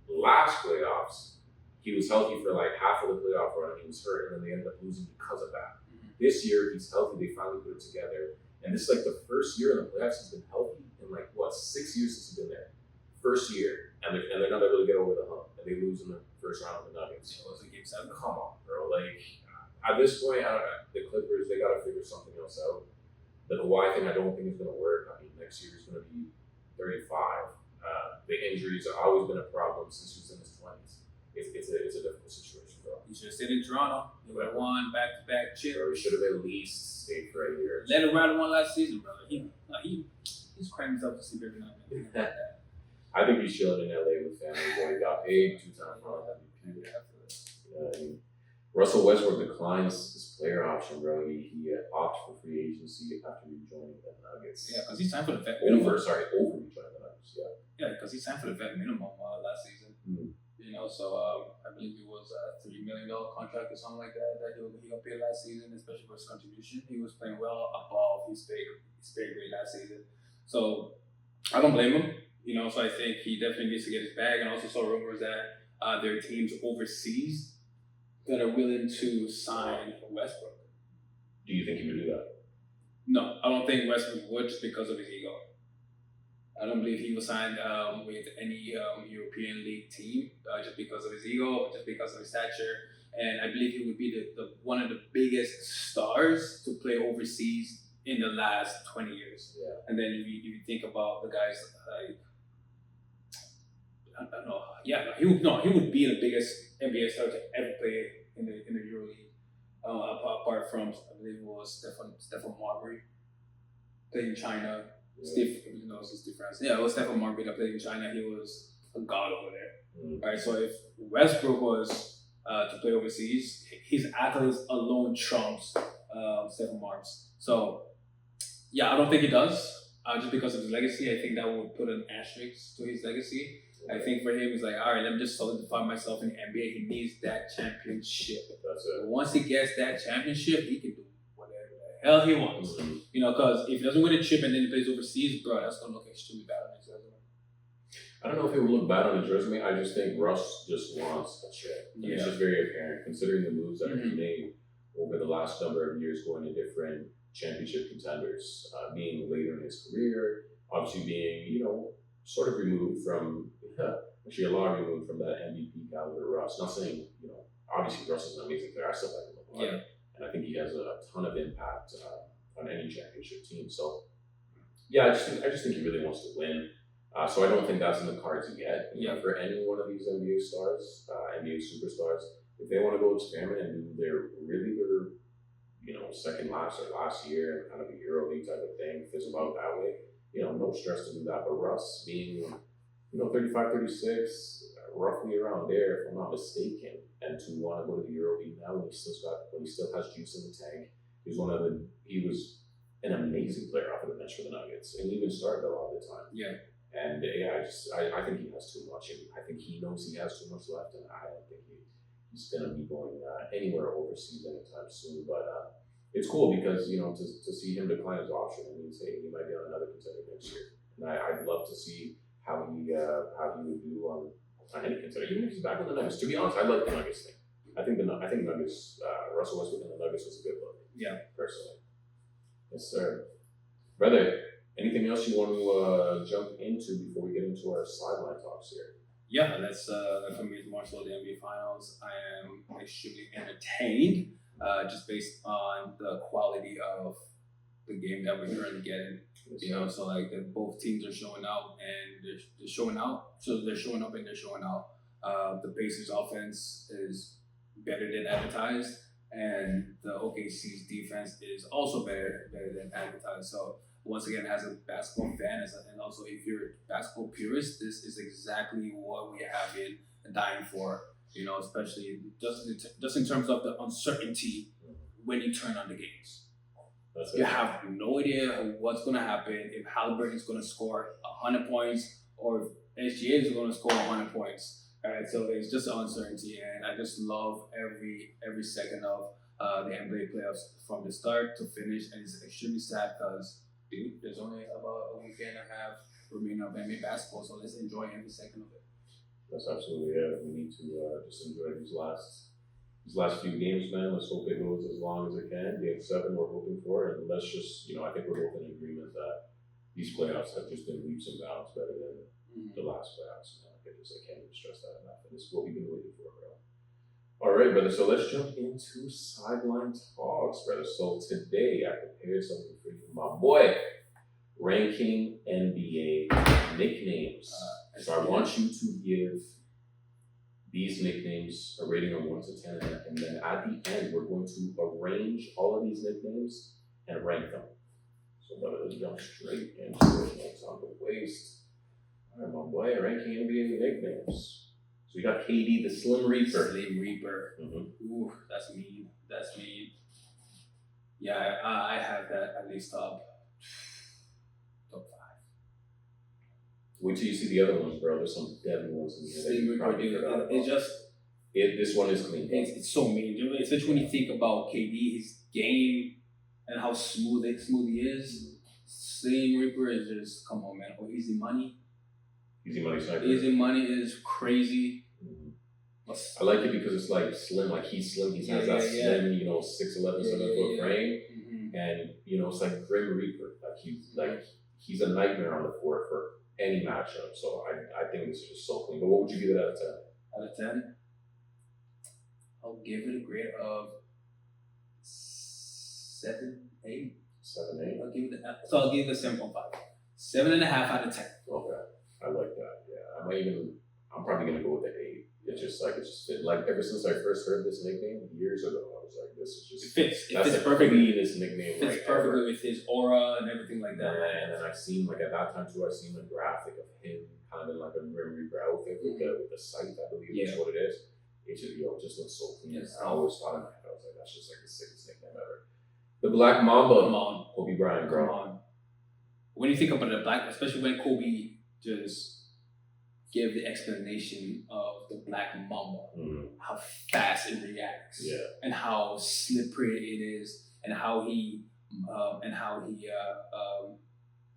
last playoffs, he was healthy for like half of the playoff run and he was hurt, and then they ended up losing because of that. This year he's healthy. They finally put it together, and this is like the first year in the playoffs he's been healthy in like 6 years since he's been there. First year, and they're not able to get over the hump, and they lose in the first round of the Nuggets. It was a game 7. Come on, bro. Like at this point, I don't know. The Clippers, they got to figure something else out. The Kawhi thing, I don't think is going to work. I mean, next year is going to be 35. The injuries have always been a problem since he was in his 20s. It's a difficult situation, bro. He should have stayed in Toronto. He would have won back-to-back chip. Or he should have at least stayed for a year. Let him ride one last season, brother. He's crying himself to sleep every night. I think he's chilling in LA with family. Boy, he got paid 2 times for MVP. Russell Westbrook declines his player option, bro. He opted for free agency after rejoining the Nuggets. Yeah, because he signed for the vet over minimum. rejoining the Nuggets. Yeah. Yeah, because he signed for the vet minimum last season. So I believe it was a $3 million contract or something like that he got paid last season, especially for his contribution. He was playing well above his pay grade last season. So I don't blame him. So I think he definitely needs to get his bag. And also saw rumors that there are teams overseas that are willing to sign Westbrook. Do you think he would do that? No, I don't think Westbrook would just because of his ego. I don't believe he will sign with any European League team just because of his ego, just because of his stature. And I believe he would be the one of the biggest stars to play overseas in the last 20 years. Yeah. And then if you think about the guys like, I don't know. Yeah, he would be the biggest NBA star to ever play in the EuroLeague. Apart from, I believe it was Stephen Marbury played in China. Yeah. Steve France. Yeah, it was Stephen Marbury that played in China. He was a god over there. Right. So if Westbrook was to play overseas, his accolades alone trumps Stephen Marbury's. So yeah, I don't think he does. Just because of his legacy, I think that would put an asterisk to his legacy. I think for him, he's like, all right, let me just solidify myself in the NBA. He needs that championship. That's it. Once he gets that championship, he can do whatever the hell he wants. Because if he doesn't win a chip and then he plays overseas, bro, that's going to look extremely bad on his resume. I don't know if it will look bad on his resume. I just think Russ just wants a chip. Yeah. It's just very apparent, considering the moves that he made over the last number of years going to different championship contenders, being later in his career, obviously being, sort of removed from, actually a lot removed from that MVP caliber Russ. Not saying, obviously Russ is an amazing player. I still like him a lot. Yeah. And I think he has a ton of impact on any championship team. So, yeah, I just think he really wants to win. So I don't think that's in the cards yet. For any one of these NBA stars, NBA superstars, if they want to go experiment and do their second last or last year, kind of a EuroLeague type of thing, fizzle out that way, no stress to do that. But Russ being, 35, 36, roughly around there, if I'm not mistaken, and to want to go to the EuroLeague now when he still has juice in the tank, he was an amazing player off of the bench for the Nuggets, and he even started a lot of the time. Yeah. And I think he has too much. I think he knows he has too much left, and I don't think he's going to be going anywhere overseas anytime soon. But it's cool because to see him decline his option, it means he might be on another contender next year. And I'd love to see how he would do on any contender, even if he's back in the Nuggets. To be honest, I like the Nuggets thing. I think Nuggets, Russell Westbrook and the Nuggets was a good look. Yeah, personally. Yes, sir. Brother, anything else you want to jump into before we get into our sideline talks here? Yeah, that's for me is more so the NBA Finals. I am extremely entertained, just based on the quality of the game that we're currently getting. So like both teams are showing out and they're showing out. So they're showing up and they're showing out. The Pacers' offense is better than advertised, and the OKC's defense is also better than advertised. So once again, as a basketball fan, and also if you're a basketball purist, this is exactly what we have been dying for. especially just in terms of the uncertainty when you turn on the games. You have no idea what's going to happen, if Halliburton is going to score 100 points or if SGA is going to score 100 points. All right, so it's just uncertainty, and I just love every second of the NBA playoffs from the start to finish, and it's extremely sad because, dude, there's only about a week and a half remaining of NBA basketball, so let's enjoy every second of it. That's absolutely it. We need to just enjoy these last few games, man. Let's hope it goes as long as it can. Game 7 we're hoping for, and let's just, I think we're both in agreement that these playoffs have just been leaps and bounds better than the last playoffs. I can't even stress that enough. And this is what we've been waiting for, bro. All right, brother. So let's jump into sideline talks, brother. So today I prepared something for you, my boy. Ranking NBA nicknames. So I want you to give these nicknames a rating of 1 to 10, and then at the end we're going to arrange all of these nicknames and rank them. So let's jump straight into it. No time to waste. All right, my boy, ranking NBA nicknames. So we got KD, the Slim Reaper. Slim Reaper. Mm-hmm. Ooh, that's mean. Yeah, I have that at least top 5. Wait till you see the other ones, bro. There's some deadly ones in here. Slim Reaper, dude. It's just... this one is clean. It's so mean. Especially when you think about KD, his game, and how smooth he is. Slim Reaper is just, come on, man. Oh, Easy Money. Easy Money sniper. Easy Money is crazy. I like it because it's like slim, like he's slim. He has that slim, 6'11", 7-foot frame, and it's like Grim Reaper. He's a nightmare on the court for any matchup. So I think this is just so clean. But what would you give it out of 10? Out of 10, I'll give it a grade of 7, 8. 7, 8. I'll give it a 7.5. 7.5 out of 10. Okay, I like that. Yeah, I'm probably gonna go with the 8. It's just like ever since I first heard this nickname years ago, I was like, this is just it fits perfectly. This nickname fits perfectly with his aura and everything like that. And then I've seen at that time too, I've seen a graphic of him kind of in like a Grim Reaper outfit with the sight, I believe is what it is. It just looks so clean. Yes. I always thought in my head, I was like, that's just like the sickest nickname ever. The Black Mamba. Come on, Kobe Bryant, bro. Come on. When you think about the Black, especially when Kobe just gave the explanation of the Black Mamba, how fast it reacts, and how slippery it is, and how he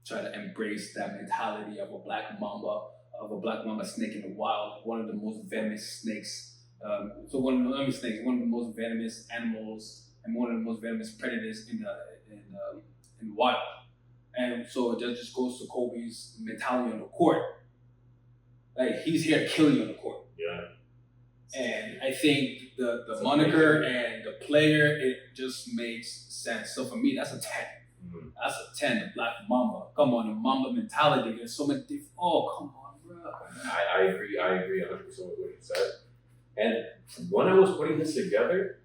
tried to embrace that mentality of a Black Mamba snake in the wild, one of the most venomous snakes. One of the most venomous animals and one of the most venomous predators in the wild. And so it just goes to Kobe's mentality on the court. Like, he's here to kill you on the court. Yeah. And I think the moniker and the player, it just makes sense. So for me, that's a 10. That's a 10, the Black Mamba. Come on, the Mamba mentality. There's so many different... Oh, come on, bro. I agree 100% with what you said. And when I was putting this together,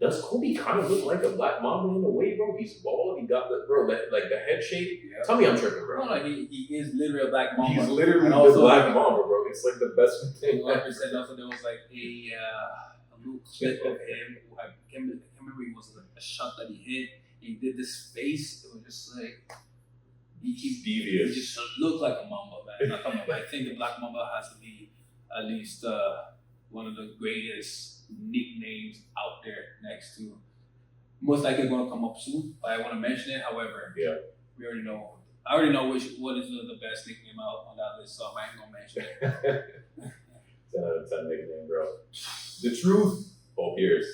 does Kobe kind of look like a Black Mamba in a way, bro? He's bald. He got the head shape. Yeah. Tell me I'm tripping, bro. No, he is literally a Black Mamba. He's literally the Black Mamba, bro. It's like the best thing. Like I said, also there was like a little clip of him. I can't remember, it was a shot that he hit. He did this face. It was just like he's devious. He just looked like a Mamba, man. I think the Black Mamba has to be at least one of the greatest nicknames out there, next to most likely going to come up soon, but I want to mention it. However, we already know. I already know what is the best nickname out on that list, so I ain't gonna mention it. 10 out of 10 nickname, bro. The Truth. Paul Pierce.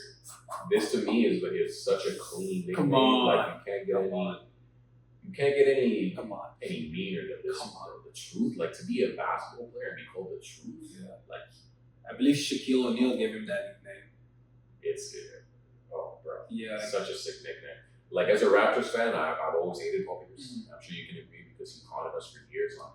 This to me is such a clean nickname. Come on. Like you can't get any meaner than this. Come on. Bro. The Truth, like to be a basketball player and be called The Truth. Yeah. Like, I believe Shaquille O'Neal gave him that nickname. It's oh, bro. Yeah. It's such a sick nickname. Like, as a Raptors fan, I've always hated Paul Pierce. I'm sure you can agree because he haunted us for years on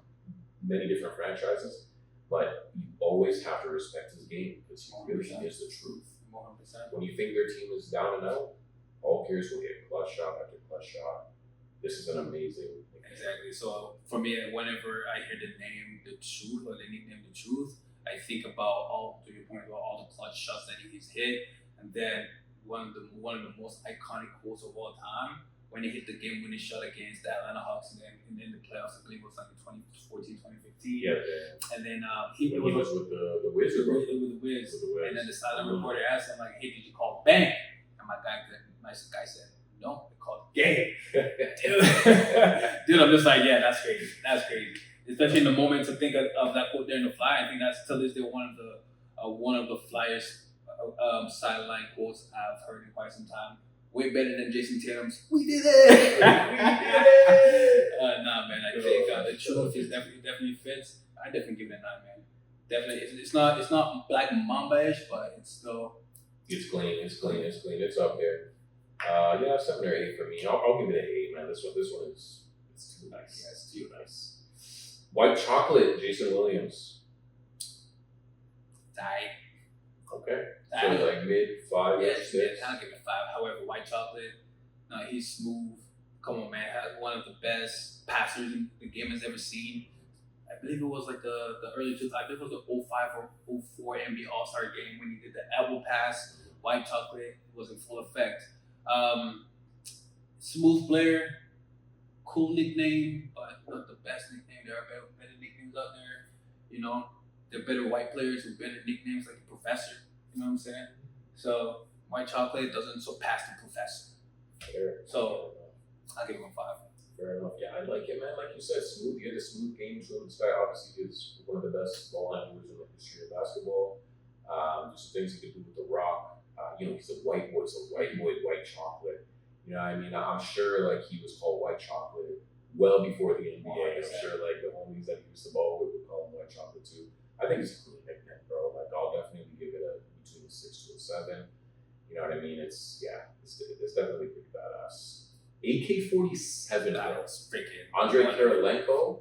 many different franchises. But you always have to respect his game because he really is the truth. 100%. When you think their team is down and out, Paul Pierce will hit clutch shot after clutch shot. This is an amazing nickname. Exactly. So for me, whenever I hear the name The Truth or the nickname The Truth, I think about to your point about all the clutch shots that he's hit, and then one of the most iconic quotes of all time when he hit the game-winning shot against the Atlanta Hawks and then the playoffs. I believe it was like in 2014, 2015. Yeah. And then he was with the Wiz. With the Wiz. And then the silent reporter asked him like, "Hey, did you call bang?" And my guy said, "No, they called game." Dude, I'm just like, yeah, that's crazy. That's crazy. Especially in the moment to think of that quote there in the fly. I think that's till this day one of the Flyers sideline quotes I've heard in quite some time. Way better than Jason Tatum's. We did it. Nah, man. I think the truth is definitely fits. I definitely give it a 9, man. Definitely, it's not Black Mamba-ish, but it's still. It's clean. It's up there. 7 or 8 for me. I'll give it an 8, man. This one is too nice. Yeah, it's too nice. White chocolate, Jason Williams. Die. Okay. So like mid 5. Yeah, I'll give it 5. However, white chocolate, no, he's smooth. Come on, man. One of the best passers the game has ever seen. I believe it was like the early 2000s. I believe it was the 05 or 04 NBA All-Star game when he did the elbow pass. White chocolate was in full effect. Smooth player, cool nickname, but not the best nickname. There are better nicknames out there. You know, there are better white players with better nicknames like the Professor. You know what I'm saying? So white chocolate doesn't surpass the Professor. Fair. So I'll give him a 5. Fair enough. Yeah, I like it, man. Like you said, smooth. He had a smooth game. This guy obviously is one of the best ball handlers in the history of basketball. Just things he could do with the rock. He's a white boy, so white chocolate. You know what I mean? I'm sure like he was called white chocolate well before the NBA. I'm sure like the homies that he used the ball with would call him white chocolate too. I think it's a clean nickname, bro. Like I'll definitely give it between a 6 to a 7. You know what I mean? It's definitely pretty badass. AK-47. That was freaking Andre Kirilenko.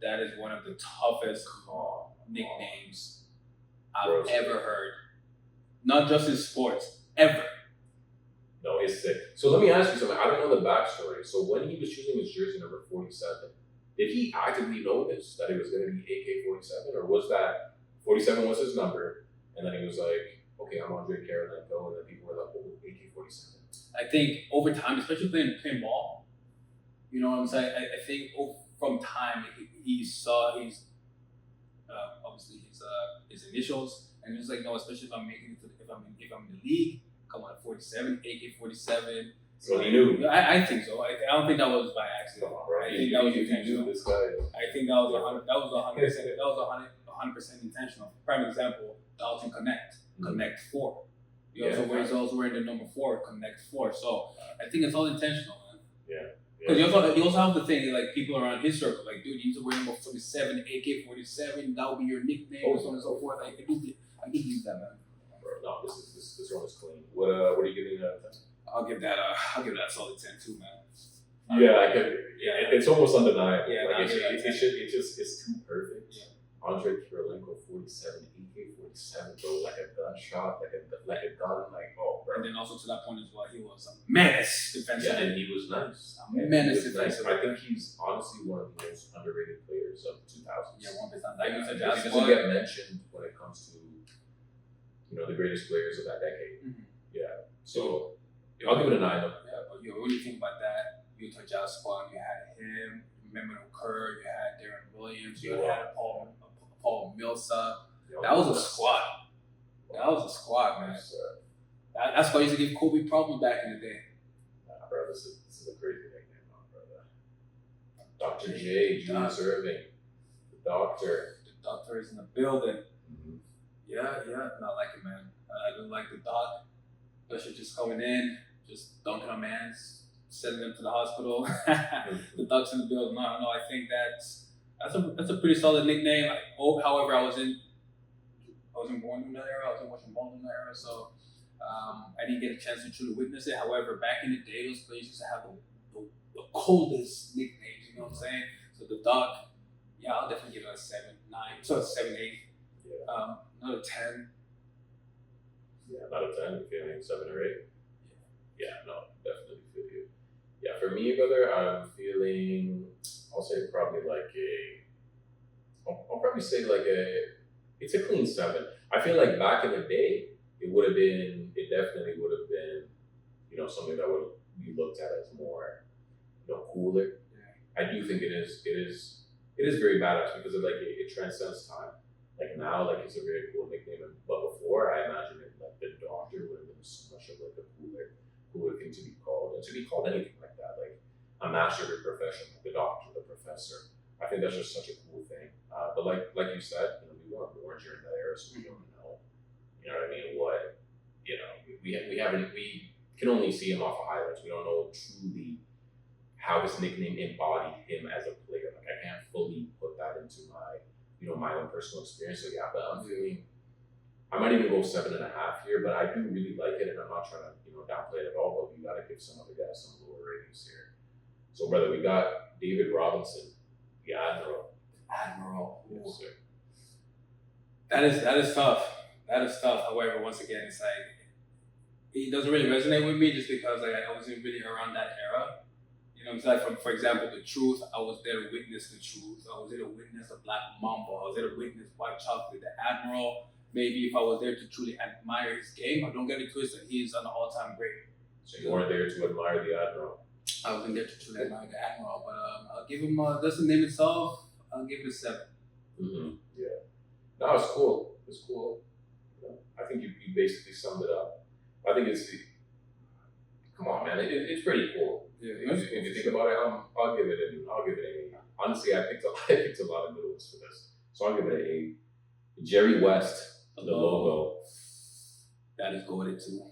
That is one of the toughest nicknames I've ever heard. Not just in sports, ever. No, it's sick. So let me ask you something. I don't know the backstory. So when he was choosing his jersey number 47, did he actively notice that it was going to be AK-47, or was that 47 was his number, and then he was like, "Okay, I'm Andre Kirilenko," and then people were like, "Oh, AK-47." I think over time, especially playing ball, you know what I'm saying. I think from time he saw his obviously his initials, and he was like, "No, especially if I'm making it if I'm in the league, come on, 47, AK-47." So he knew. I think so. I don't think that was by accident. Right. I think that was intentional. This guy. I think that was 100%. That was 100% intentional. Prime example: Dalton Connect 4. He also wearing the number 4, Connect 4. So I think it's all intentional, man. Yeah. Because you also have to think like people around his circle, like, dude, you used to wear number 47, AK-47. That would be your nickname, so on and so forth. I can use that, man. Bro, no, this one is clean. What are you giving that? I'll give that a solid 10 too, man. It's almost undeniable. Yeah, like it's too perfect. Yeah. Andre Kirilenko 47, AK-47, bro, like a gun shot, like a gun, oh, bro. And then also to that point as well, he was a menace defensively. Yeah, and he was nice. Menace defensively. I think he's honestly one of the most underrated players of 2000s. Yeah, 1%. He doesn't get mentioned when it comes to the greatest players of that decade. Mm-hmm. Yeah, so I'll give it a 9. Though. Yeah, but when you think about that, Utah Jazz squad, you had him, Mehmet Okur, you had Darren Williams, you had Paul Millsap. That was a squad. That was a squad, man. That's why I used to give Kobe problems back in the day. Nah, bro, this is a crazy nickname, brother. Dr. J, Julius Irving, the Doctor. The Doctor is in the building. Mm-hmm. Yeah, I like it, man. I do like the Doc. Especially just coming in, just dunking on mans, sending them to the hospital. The Doc's in the building. No, I think that's a pretty solid nickname. However, I wasn't born in that era. I wasn't watching ball in that era, so I didn't get a chance to truly witness it. However, back in the day, those players used to have the coldest nicknames. You know what I'm saying? So the Doc, yeah, I'll definitely give it a 7, 9. So it's 7, 8. Yeah. Another 10. Yeah, about a 10. You're feeling 7 or 8. Yeah, no, definitely feel you. Yeah, for me, brother, I'm feeling. I'll say probably like I'll probably say like a It's a clean 7. I feel like back in the day, it definitely would have been, something that would be looked at as more, cooler. Yeah. I do think it is very badass because it transcends time. Like now, like it's a very cool nickname, but before I imagine it like the Doctor would have been so much of like a cooler thing to be called, and to be called anything like that, like a master of your profession, like the Doctor, the Professor. I think that's just such a cool thing. But like you said, we weren't born during that era, so we don't know. You know what I mean? What we can only see him off of highlights. We don't know truly how his nickname embodied him as a player. Like I can't fully put that into my own personal experience. So yeah, but I'm feeling I might even go 7.5 here, but I do really like it, and I'm not trying to downplay it at all. But we got to give some other guys some lower ratings here. So brother, we got David Robinson, the Admiral. Admiral. Yes, sir. That is tough. That is tough. However, once again, it's like it doesn't really resonate with me just because like I wasn't really around that era. It's like for example, the Truth. I was there to witness the Truth. I was there to witness the Black Mamba. I was there to witness White Chocolate, the Admiral. Maybe if I was there to truly admire his game, I don't get it twisted. He's an all-time great. So you weren't there to admire the Admiral. I wasn't there to truly admire the Admiral, but I'll give him. That's the name itself. I'll give it a 7. Mm-hmm. Yeah. No, it's cool. It's cool. I think you basically summed it up. I think come on, man. It's pretty cool. Yeah, if you think about it, I'll give it an 8. Honestly, I picked a lot of good ones for this, so I'll give it an 8. Jerry West, the logo. That is goated too.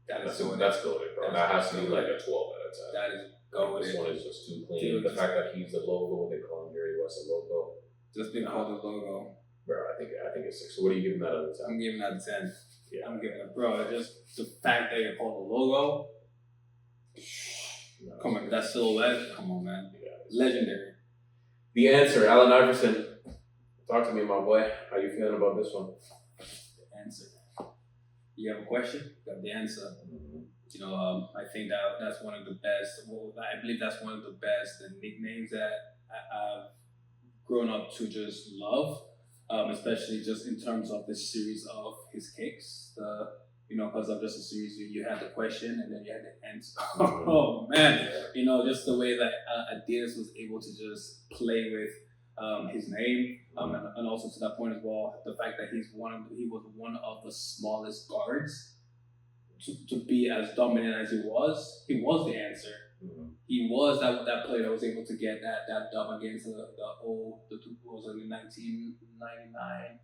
That's goated, bro. That has to be like a 12 out of 10. That is goated. This one is just too clean. Dude, the fact that he's the logo, they call him Jerry West the logo. Just being called the logo. Bro, I think it's 6. So what are you giving that out of 10? I'm giving that a 10. Yeah. I'm giving it, bro. Just the fact that you're called the logo. No, come on, that silhouette. Come on, man. Yeah, legendary. The Answer, Allen Iverson. Talk to me, my boy. How you feeling about this one? The Answer. You have a question? You got the answer. Mm-hmm. I think that's one of the best. Well, I believe that's one of the best nicknames that I've grown up to just love. Especially just in terms of the series of his kicks. Because of just a series, you had the question and then you had the answer. Oh man, just the way that Adidas was able to just play with his name, and also to that point as well, the fact that he was one of the smallest guards to be as dominant as he was. He was the answer. Mm-hmm. He was that player that was able to get that dub against the 1999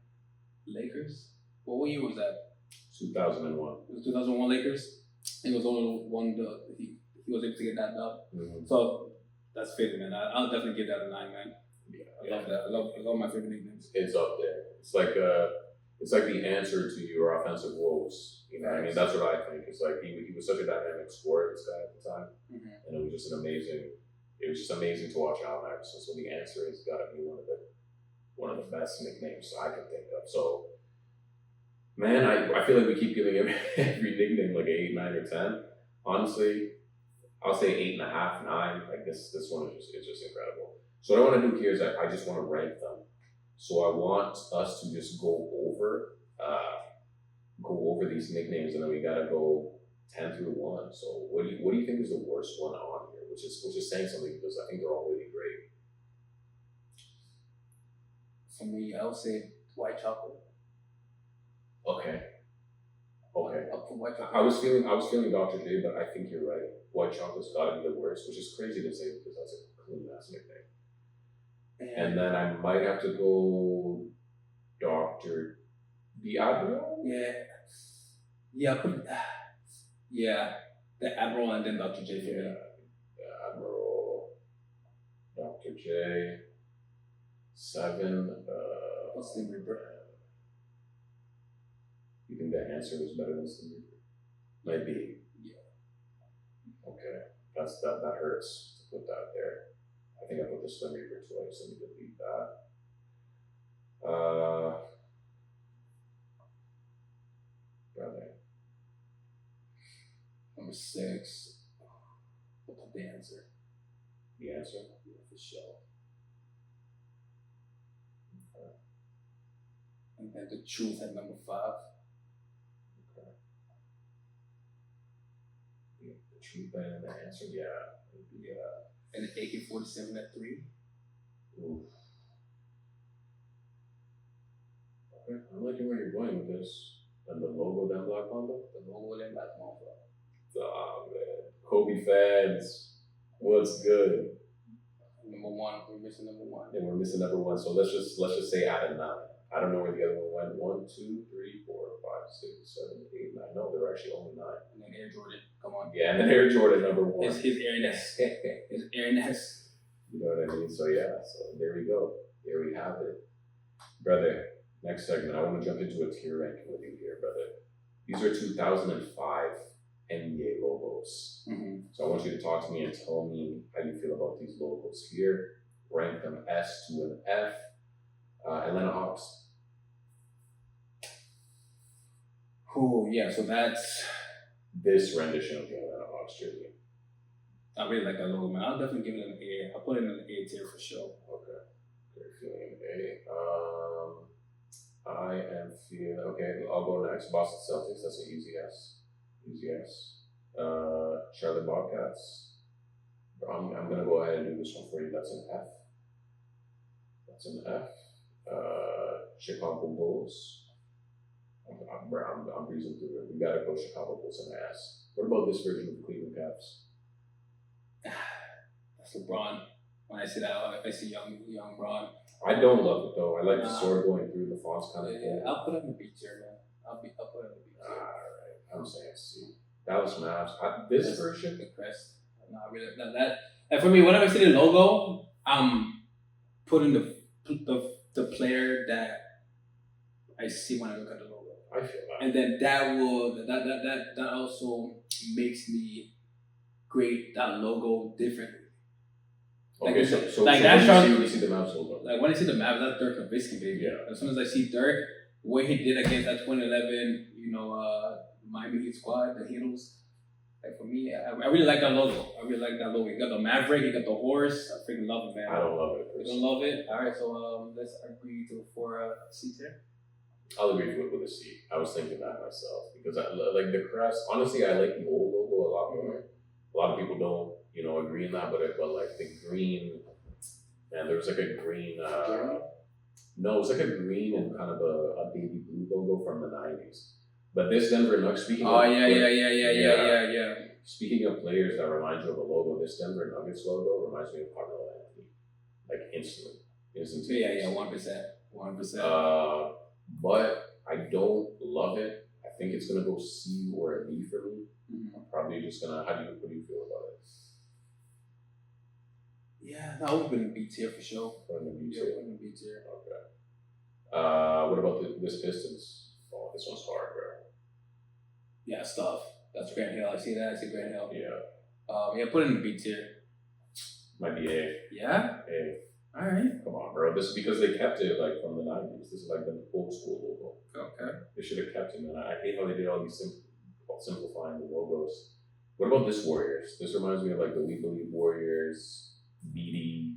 Lakers. What year was that? 2001. It was 2001 Lakers. He was only one. He was able to get that dub. Mm-hmm. So that's fitting, man. I'll definitely give that a 9, man. Yeah, I love that. I love my favorite nicknames. It's up there. It's like the answer to your offensive woes. You know what I mean? That's what I think. It's like he was such a dynamic scorer, this guy at the time, and it was just amazing to watch Allen Iverson. So the Answer has got to be one of the best nicknames I can think of. So, man, I feel like we keep giving every nickname like an 8, 9, or 10. Honestly, I'll say 8.5, 9. Like this one is just incredible. So what I want to do here is I just want to rank them. So I want us to just go over these nicknames, and then we gotta go 10 through 1. So what do you think is the worst one on here? Which is saying something because I think they're all really great. For me, I would say White Chocolate. Okay. I'll put White Chocolate. I was feeling Dr. J, but I think you're right. White Chocolate's gotta be the worst, which is crazy to say because that's a clean ass nickname. And then I might have to go Dr. The Admiral? Yeah, the Admiral and then Dr. J for me. The Admiral, Dr. J, 7. What's the Reaper? You think that Answer is better than Slim Reaper? Might be. Yeah. Okay, that hurts to put that there. I think I put the Slim Reaper twice. Let me delete that. Brother. Number 6. We'll put the Answer. The Answer? Yeah, for sure. And then the Truth at number 5. Okay. The Truth and the Answer, yeah. And the AK-47 at 3. Oof. Okay, I'm liking where you're going with this. And the logo, then Black Mamba? The logo, then Black Mamba. Oh, man. Kobe fans, what's good? Number 1, we're missing number 1. And we're missing number 1, so let's just say out of 9. I don't know where the other one went. 1, 2, 3, 4, 5, 6, 7, 8, 9. No, there were actually only 9. And then Air Jordan, come on. Yeah, and then Air Jordan number 1. His Air Nets. His Air Nets. You know what I mean? So yeah, so there we go. There we have it. Brother, next segment, I want to jump into a tier ranking with you here, brother. These are 2005 NBA logos. Mm-hmm. So I want you to talk to me and tell me how you feel about these logos here. Rank them S to an F. Atlanta Hawks. Oh, yeah, so that's... This rendition of the Atlanta Hawks jersey. I really like that logo, man. I'll definitely give it an A. I'll put it in an A tier for sure. Okay. You're feeling an A. I am feeling... Okay, I'll go next. Boston Celtics. That's an easy S. Easy S. Charlotte Bobcats. I'm going to go ahead and do this one for you. That's an F. That's an F. Chicago Bulls. I'm breezing through it. We got to go Chicago Bulls in the ass. What about this version of the Cleveland Cavs? That's LeBron. When I see that, I see young Bron. I don't love it though. I like the sword going through the fonts kind of Yeah, thing. I'll put it in the B tier, man. I'll put it in the B tier. Alright, I'm saying C. Dallas Mavs. This version? The crest. No, I really that. And for me, whenever I see the logo, I'm putting the player that I see when I look at the logo. I feel that. And then that also makes me grade that logo differently. Okay, like, so like so that's when you see the Mavs logo. Like when I see the Mavs, that's Dirk Nowitzki, baby. Yeah. As soon as I see Dirk, what he did against that 2011, Miami Heat squad, the Heatles. Like for me, I really like that logo. I really like that logo. You got the Maverick, you got the horse. I freaking love it, man. I don't love it. You don't love it? All right, so let's agree for C tier. I'll agree with a C. I was thinking that myself because I like the crest. Honestly, I like the old logo a lot more. A lot of people don't, agree on that, but like the green, man, there was like a green. No, it was like a green and kind of a baby blue logo from the 90s. But this Denver Nuggets, speaking yeah. Speaking of players that remind you of a logo, this Denver Nuggets logo reminds me of Carmelo Anthony, like instantly. Yeah, 1%. But I don't love it. I think it's gonna go C or a B for me. Mm-hmm. I'm probably just gonna. What do you feel about it? Yeah, that would have been a B tier for sure. Put in B Yeah, tier. in a B tier. Okay. What about this Pistons? Oh, this one's hard, bro. Yeah, stuff. That's Grant Hill. I see that. I see Grant Hill. Yeah. Put it in the B tier. Might be A. Yeah. A. All right. Come on, bro. This is because they kept it like from the 90s. This is like the old school logo. Okay. They should have kept it, man. I hate how they did all these simplifying the logos. What about this Warriors? This reminds me of like the We Believe Warriors, BD,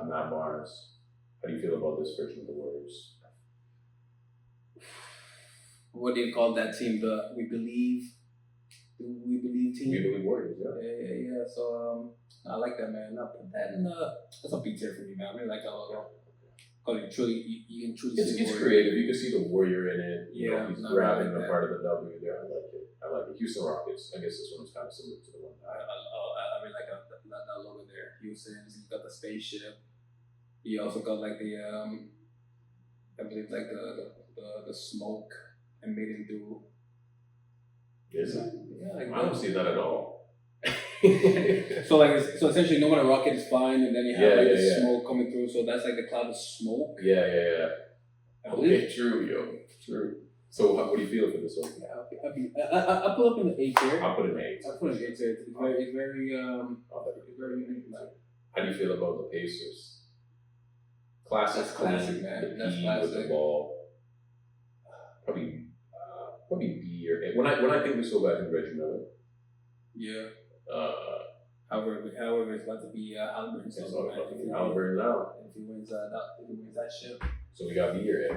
Matt Barnes. How do you feel about this version of the Warriors? What do you call that team? The We Believe team? We Believe Warriors, yeah. Yeah. So I like that, man. I'll put that in that's a B tier for me, man. I really like that logo. Because you can truly see it's creative. You can see the Warrior in it. He's grabbing like a part of the W there. I like it. Houston Rockets. I guess this one is kind of similar to the one. I really like that logo there. Houston, you got the spaceship. You also got like the I believe like the smoke and made it do. Is it? Yeah, like I don't see that at all. So essentially, no matter rocket is fine, and then you have the yeah. smoke coming through. So that's like the cloud of smoke. Yeah. Okay, True. So what do you feel for this one? I put up in the A tier. I'll put an 8. I put an A tier. It's very unique. How do you feel about the Pacers? Classic, That's classic, clean, man. the That's P classic. with the ball. Probably B or A. When I think we still got in Reggie Miller. Yeah. However, it's about to be Halliburton. It's all about Halliburton now. If he wins that ship. So we got B or A.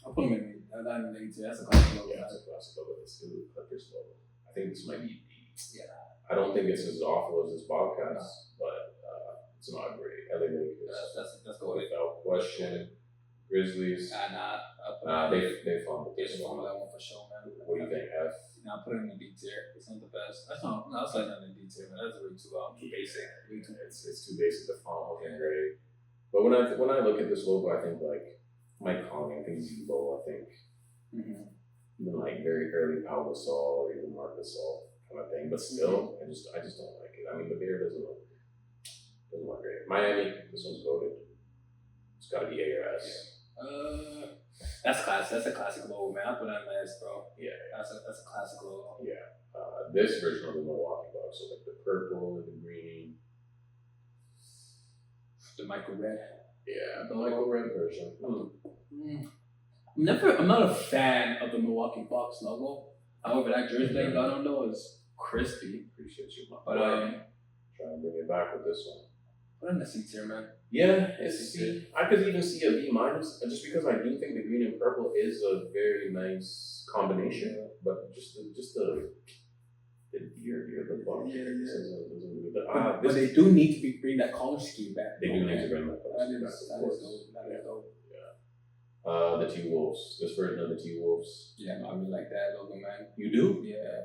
I'll put him in. Not in the A tier. That's a classic logo. Yeah, it's a classic logo. Let's do the Clippers logo. I think this might be B. Yeah. I don't think it's as awful as this Bobcats, but it's not great. LA Lakers. That's the way. Without question. Grizzlies. They fumbled They this fumbled one. that one for sure, man. What do you think, F? I'll put it in the D tier. It's not the best. That's not in the D tier, man. That's way too basic. Way too basic. It's too basic. The font wasn't great. But when I look at this logo, I think like Mike Conley, I think Zebo, I think even like very early Pau Gasol or even Marc Gasol kind of thing. But still, I just don't like it. I mean, the beard doesn't look great. Miami, this one's voted. It's got to be A or S. Yeah. That's classic. That's a classic logo, man. I put that on my S, bro. Yeah. That's a classic logo. Yeah. This version of the Milwaukee Bucks, so like the purple and the green. The Michael Red. Yeah, the Michael Red version. I'm not a fan of the Milwaukee Bucks logo. However, that jersey they got on though is crispy. Appreciate you, but try and bring it back with this one. Put in the C tier, man. Yeah, it's C. I could even see a B minus, just because I do think the green and purple is a very nice combination. But just the beard, the buck. But they do need to bring that color scheme back. They do need to bring that color scheme back. That is dope. The T-Wolves. This version of the T-Wolves. Yeah, I really like that logo, man. You do? Yeah.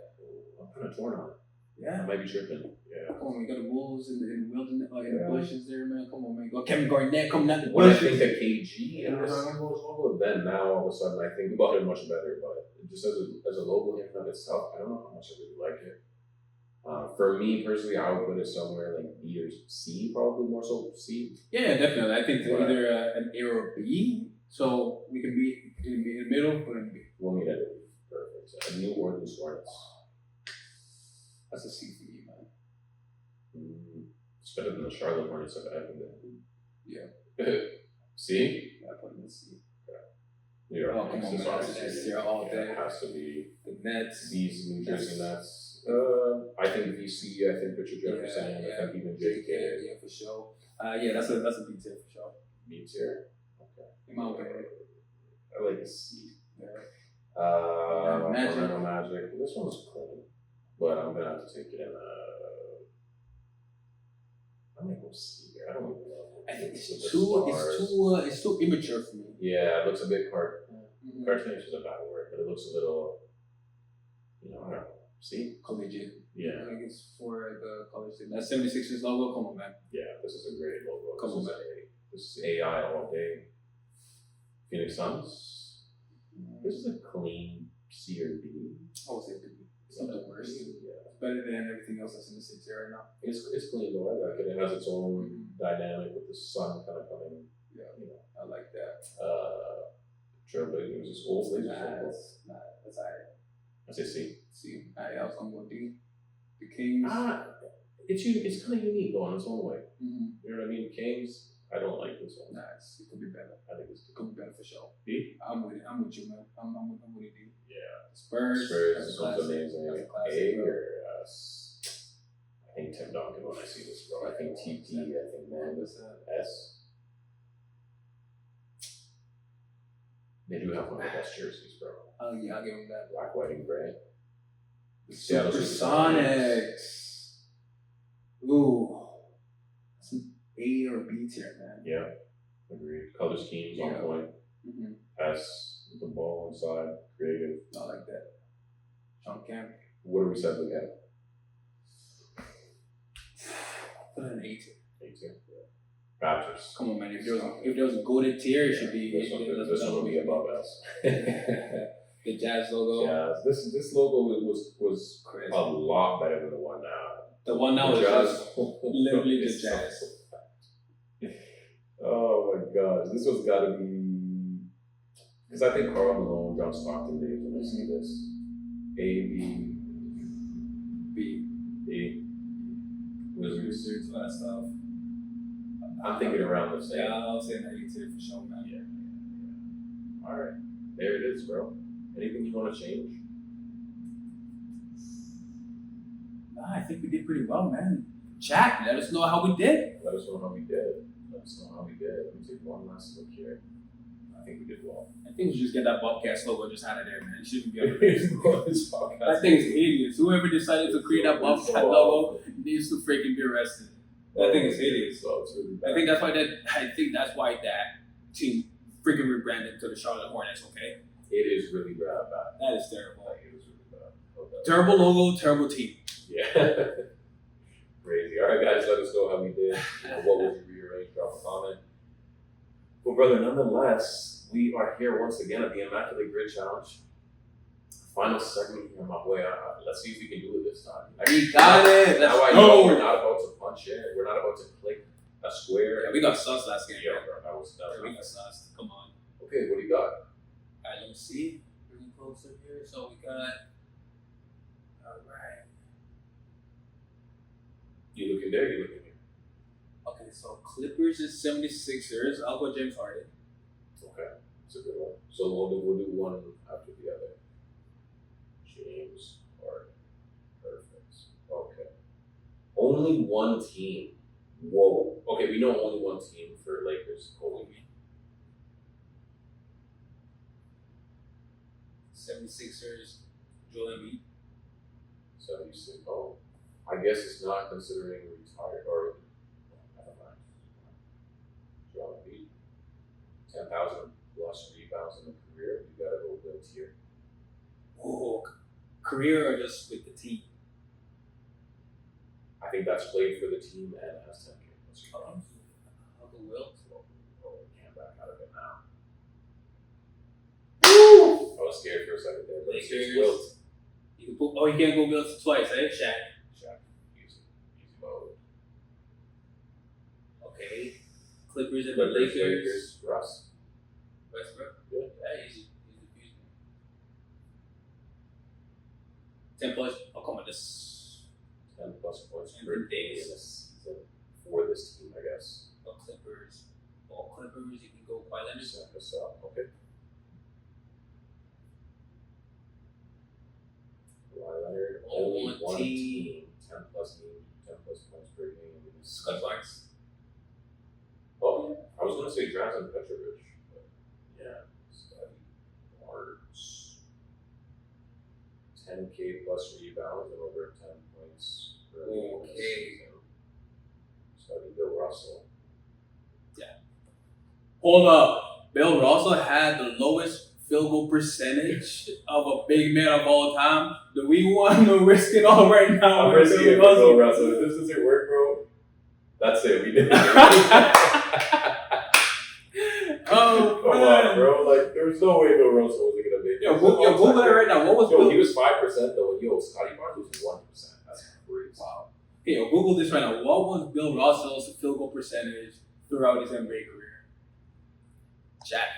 I'm kind of torn on it. Yeah. I might be tripping. Yeah. Come on, we got the Wolves in the wilderness, in the bushes there, man. Come on, man. Go Kevin Garnett coming out the When I bushes. think of KG and this logo, then now all of a sudden I think about it much better. But just as a logo in and of itself, I don't know how much I really like it. For me personally, I would put it somewhere like B or C, probably more so C. Yeah, definitely. I think either an A or a B. So we can be in the middle, put in B. We'll meet at a B. Perfect. A New Orleans Hornets. That's a C for you, man. It's better than the Charlotte Hornets I've ever been. Yeah. C? Yeah, I put in C. New York come on, man. That's S tier all day. It has to be. The Nets. These New Jersey Nets. I think VC, I think Richard Jefferson, I think even JK. Yeah, for sure. Yeah, that's a B tier for sure. B tier? Okay. In my opinion. I like a C. Yeah. Orlando Magic. This one's clean, but I'm gonna have to take it in I'm gonna go C here. I don't even know. I think it's too immature for me. Yeah, it looks a bit cartoonish is a bad word, but it looks a little, I don't know. See? Collegiate. Yeah. I think it's for the college team. That 76ers logo, come on, man. Yeah, this is a great logo. Come on, man. This is AI all day. Phoenix Suns. This is a clean C or D. I would say B. It's not the worst. Yeah. It's better than everything else that's in the city right now. It's clean though. I like it. It has its own dynamic with the sun kind of coming. Yeah, I like that. Trailblazers is old. That's alright. I say C. C. I was gonna go D. The Kings. It's kind of unique though in its own way. Mm-hmm. You know what I mean? Kings. I don't like this one. Nice. It could be better. I think it could be better for sure. D. I'm with you, man. I'm with D. Yeah. Spurs. This one's amazing. That's a classic, A bro. or S. I think Tim Duncan when I see this, bro. I think TP. I think man. S. They do have one of the best jerseys, bro. Oh yeah, I'll give them that. Black, white, and gray. The Supersonics. Ooh. That's an A or B tier, man. Yeah. Agreed. Color schemes on point. S with the ball inside. Creative. I like that. Sean Kemp. What are we settling at? Put it in A tier. A tier. Yeah. Raptors. Come on, man. If there was a golden tier, it should be. This one will be above S. The Jazz logo. Yeah, this logo was crazy. A lot better than the one now. The one now is just literally the Jazz. Oh my gosh, this one's got to be because I think Karl Malone, John Stockton days when I see this. A, B, Wizards, all that stuff. I'm thinking around the same. Yeah, I'll say an A tier for sure, man. Yeah. All right, there it is, bro. Anything you want to change? Nah, I think we did pretty well, man. Chat, let us know how we did. Let us know how we did. Let me take one last look here. think we did well. I think we should just get that Bobcats logo just out of there, man. It shouldn't be on the This podcast. That thing is hideous. Whoever decided to create that Bobcat logo needs to freaking be arrested. That thing is hideous. So it's really bad. I think that's why that team freaking rebranded to the Charlotte Hornets. Okay, It is really bad. that is terrible. Like, it is really bad. Okay. Terrible logo, terrible team. Yeah. Crazy. All right, guys, let us know how we did. What would you rearrange? Drop a comment. Well, brother, nonetheless, we are here once again at the Immaculate Grid Challenge. Final segment here, my boy. Let's see if we can do it this time. We got it. Let's Now I go. know we're not about to punch in. We're not about to click a square. Yeah, we got sus last game. Yeah, bro. That was We got sus. Come on. Okay, what do you got? Alright, let me see. Bring it closer here. So we got. Alright. You looking there? You looking here? Okay, so Clippers is 76ers. I'll go James Harden. Okay, it's a good one. So we'll do one after the other. James Harden. Perfect. Okay. Only one team. Whoa. Okay, we know only one team for Lakers. Holy. 76ers. Joel Embiid. 76. Oh, I guess it's not considering retired or never mind. Joel Embiid. 10,000 plus rebounds in a career. You gotta go build here. Oh, career or just with the team? I think that's played for the team and has 10K. Uncle Will. Oh, can't back out of it now. Woo! I was scared for a second there. But it's Wilt. You can put, you can't go Wilt twice, eh? Shaq. Easy mode. Okay. Clippers and the Lakers. Russ. Westbrook. Yeah. Yeah, easy. 10 plus. Oh, come on, this. 10 plus points And per Davis. game in a season for this team, I guess. Clippers. Clippers. You can go Kawhi Leonard. Okay. Kawhi Leonard, only one team. 10 plus points per game. Scott Barnes. Oh, yeah. I was going to say Drazen Petrovic, but yeah. Scotty Barnes. 10K plus rebounds and over 10 points per game. Okay. Scotty Bill Russell. Hold up. Bill Russell had the lowest field goal percentage of a big man of all time. Do we want to risk it all right now? I'm risking it for Bill Russell. If this doesn't work, bro, that's it. We did it. Oh, come on, bro. Like, there's no way Bill Russell was gonna make it. Yo, Google it right now. What was Bill? He was 5% though. Yo, Scotty Barnes was 1%. That's crazy. Wow. Okay, Google this right now. What was Bill Russell's field goal percentage throughout his NBA career? Jack.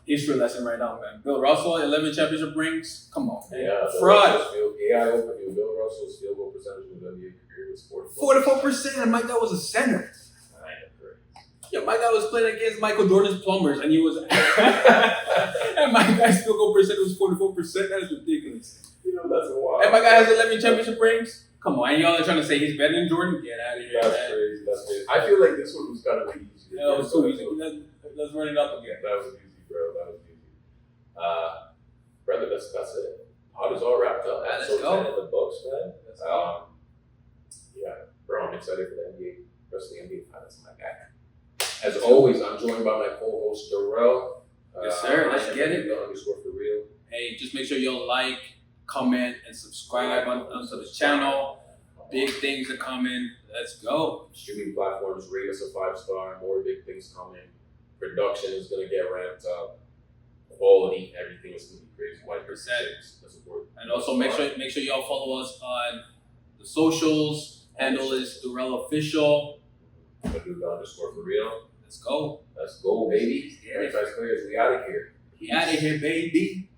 History lesson right now, man. Bill Russell, 11 championship rings. Come on, man. Yeah, fraud. AI overview. Bill Russell's field goal percentage in the NBA career was 44%. And my guy was a center. Yeah, my guy was playing against Michael Jordan's plumbers, and he was. And my guy's field goal percentage was 44%. That is ridiculous. You know, that's wild. And my guy has 11 championship rings. Come on, and y'all are trying to say he's better than Jordan? Get out of here. That's crazy. That's crazy. I feel like this one was kind of easy. Yeah, it was too easy. Let's run it up again. That was easy, bro. That was easy. Brother, that's it. Pod is all wrapped up. Let's so go. 10 in the books, man. Let's go. Yeah, bro, I'm excited for the NBA. Rest of the NBA finals, my guy. As always, I'm joined by my co-host Darrell. Yes, sir. Let's get it. _ for real. Hey, just make sure you'll like, comment, and subscribe onto the channel. Big things are coming. Let's go. Streaming platforms rate us a 5-star. More big things coming. Production is gonna get ramped up. Quality, everything is gonna be crazy. 100%. That's important. And also make sure y'all follow us on the socials. Handle is Darrell Official. Paducah _ for real. Let's go. Let's go, baby. Franchise players, we out of here. We out of here, baby.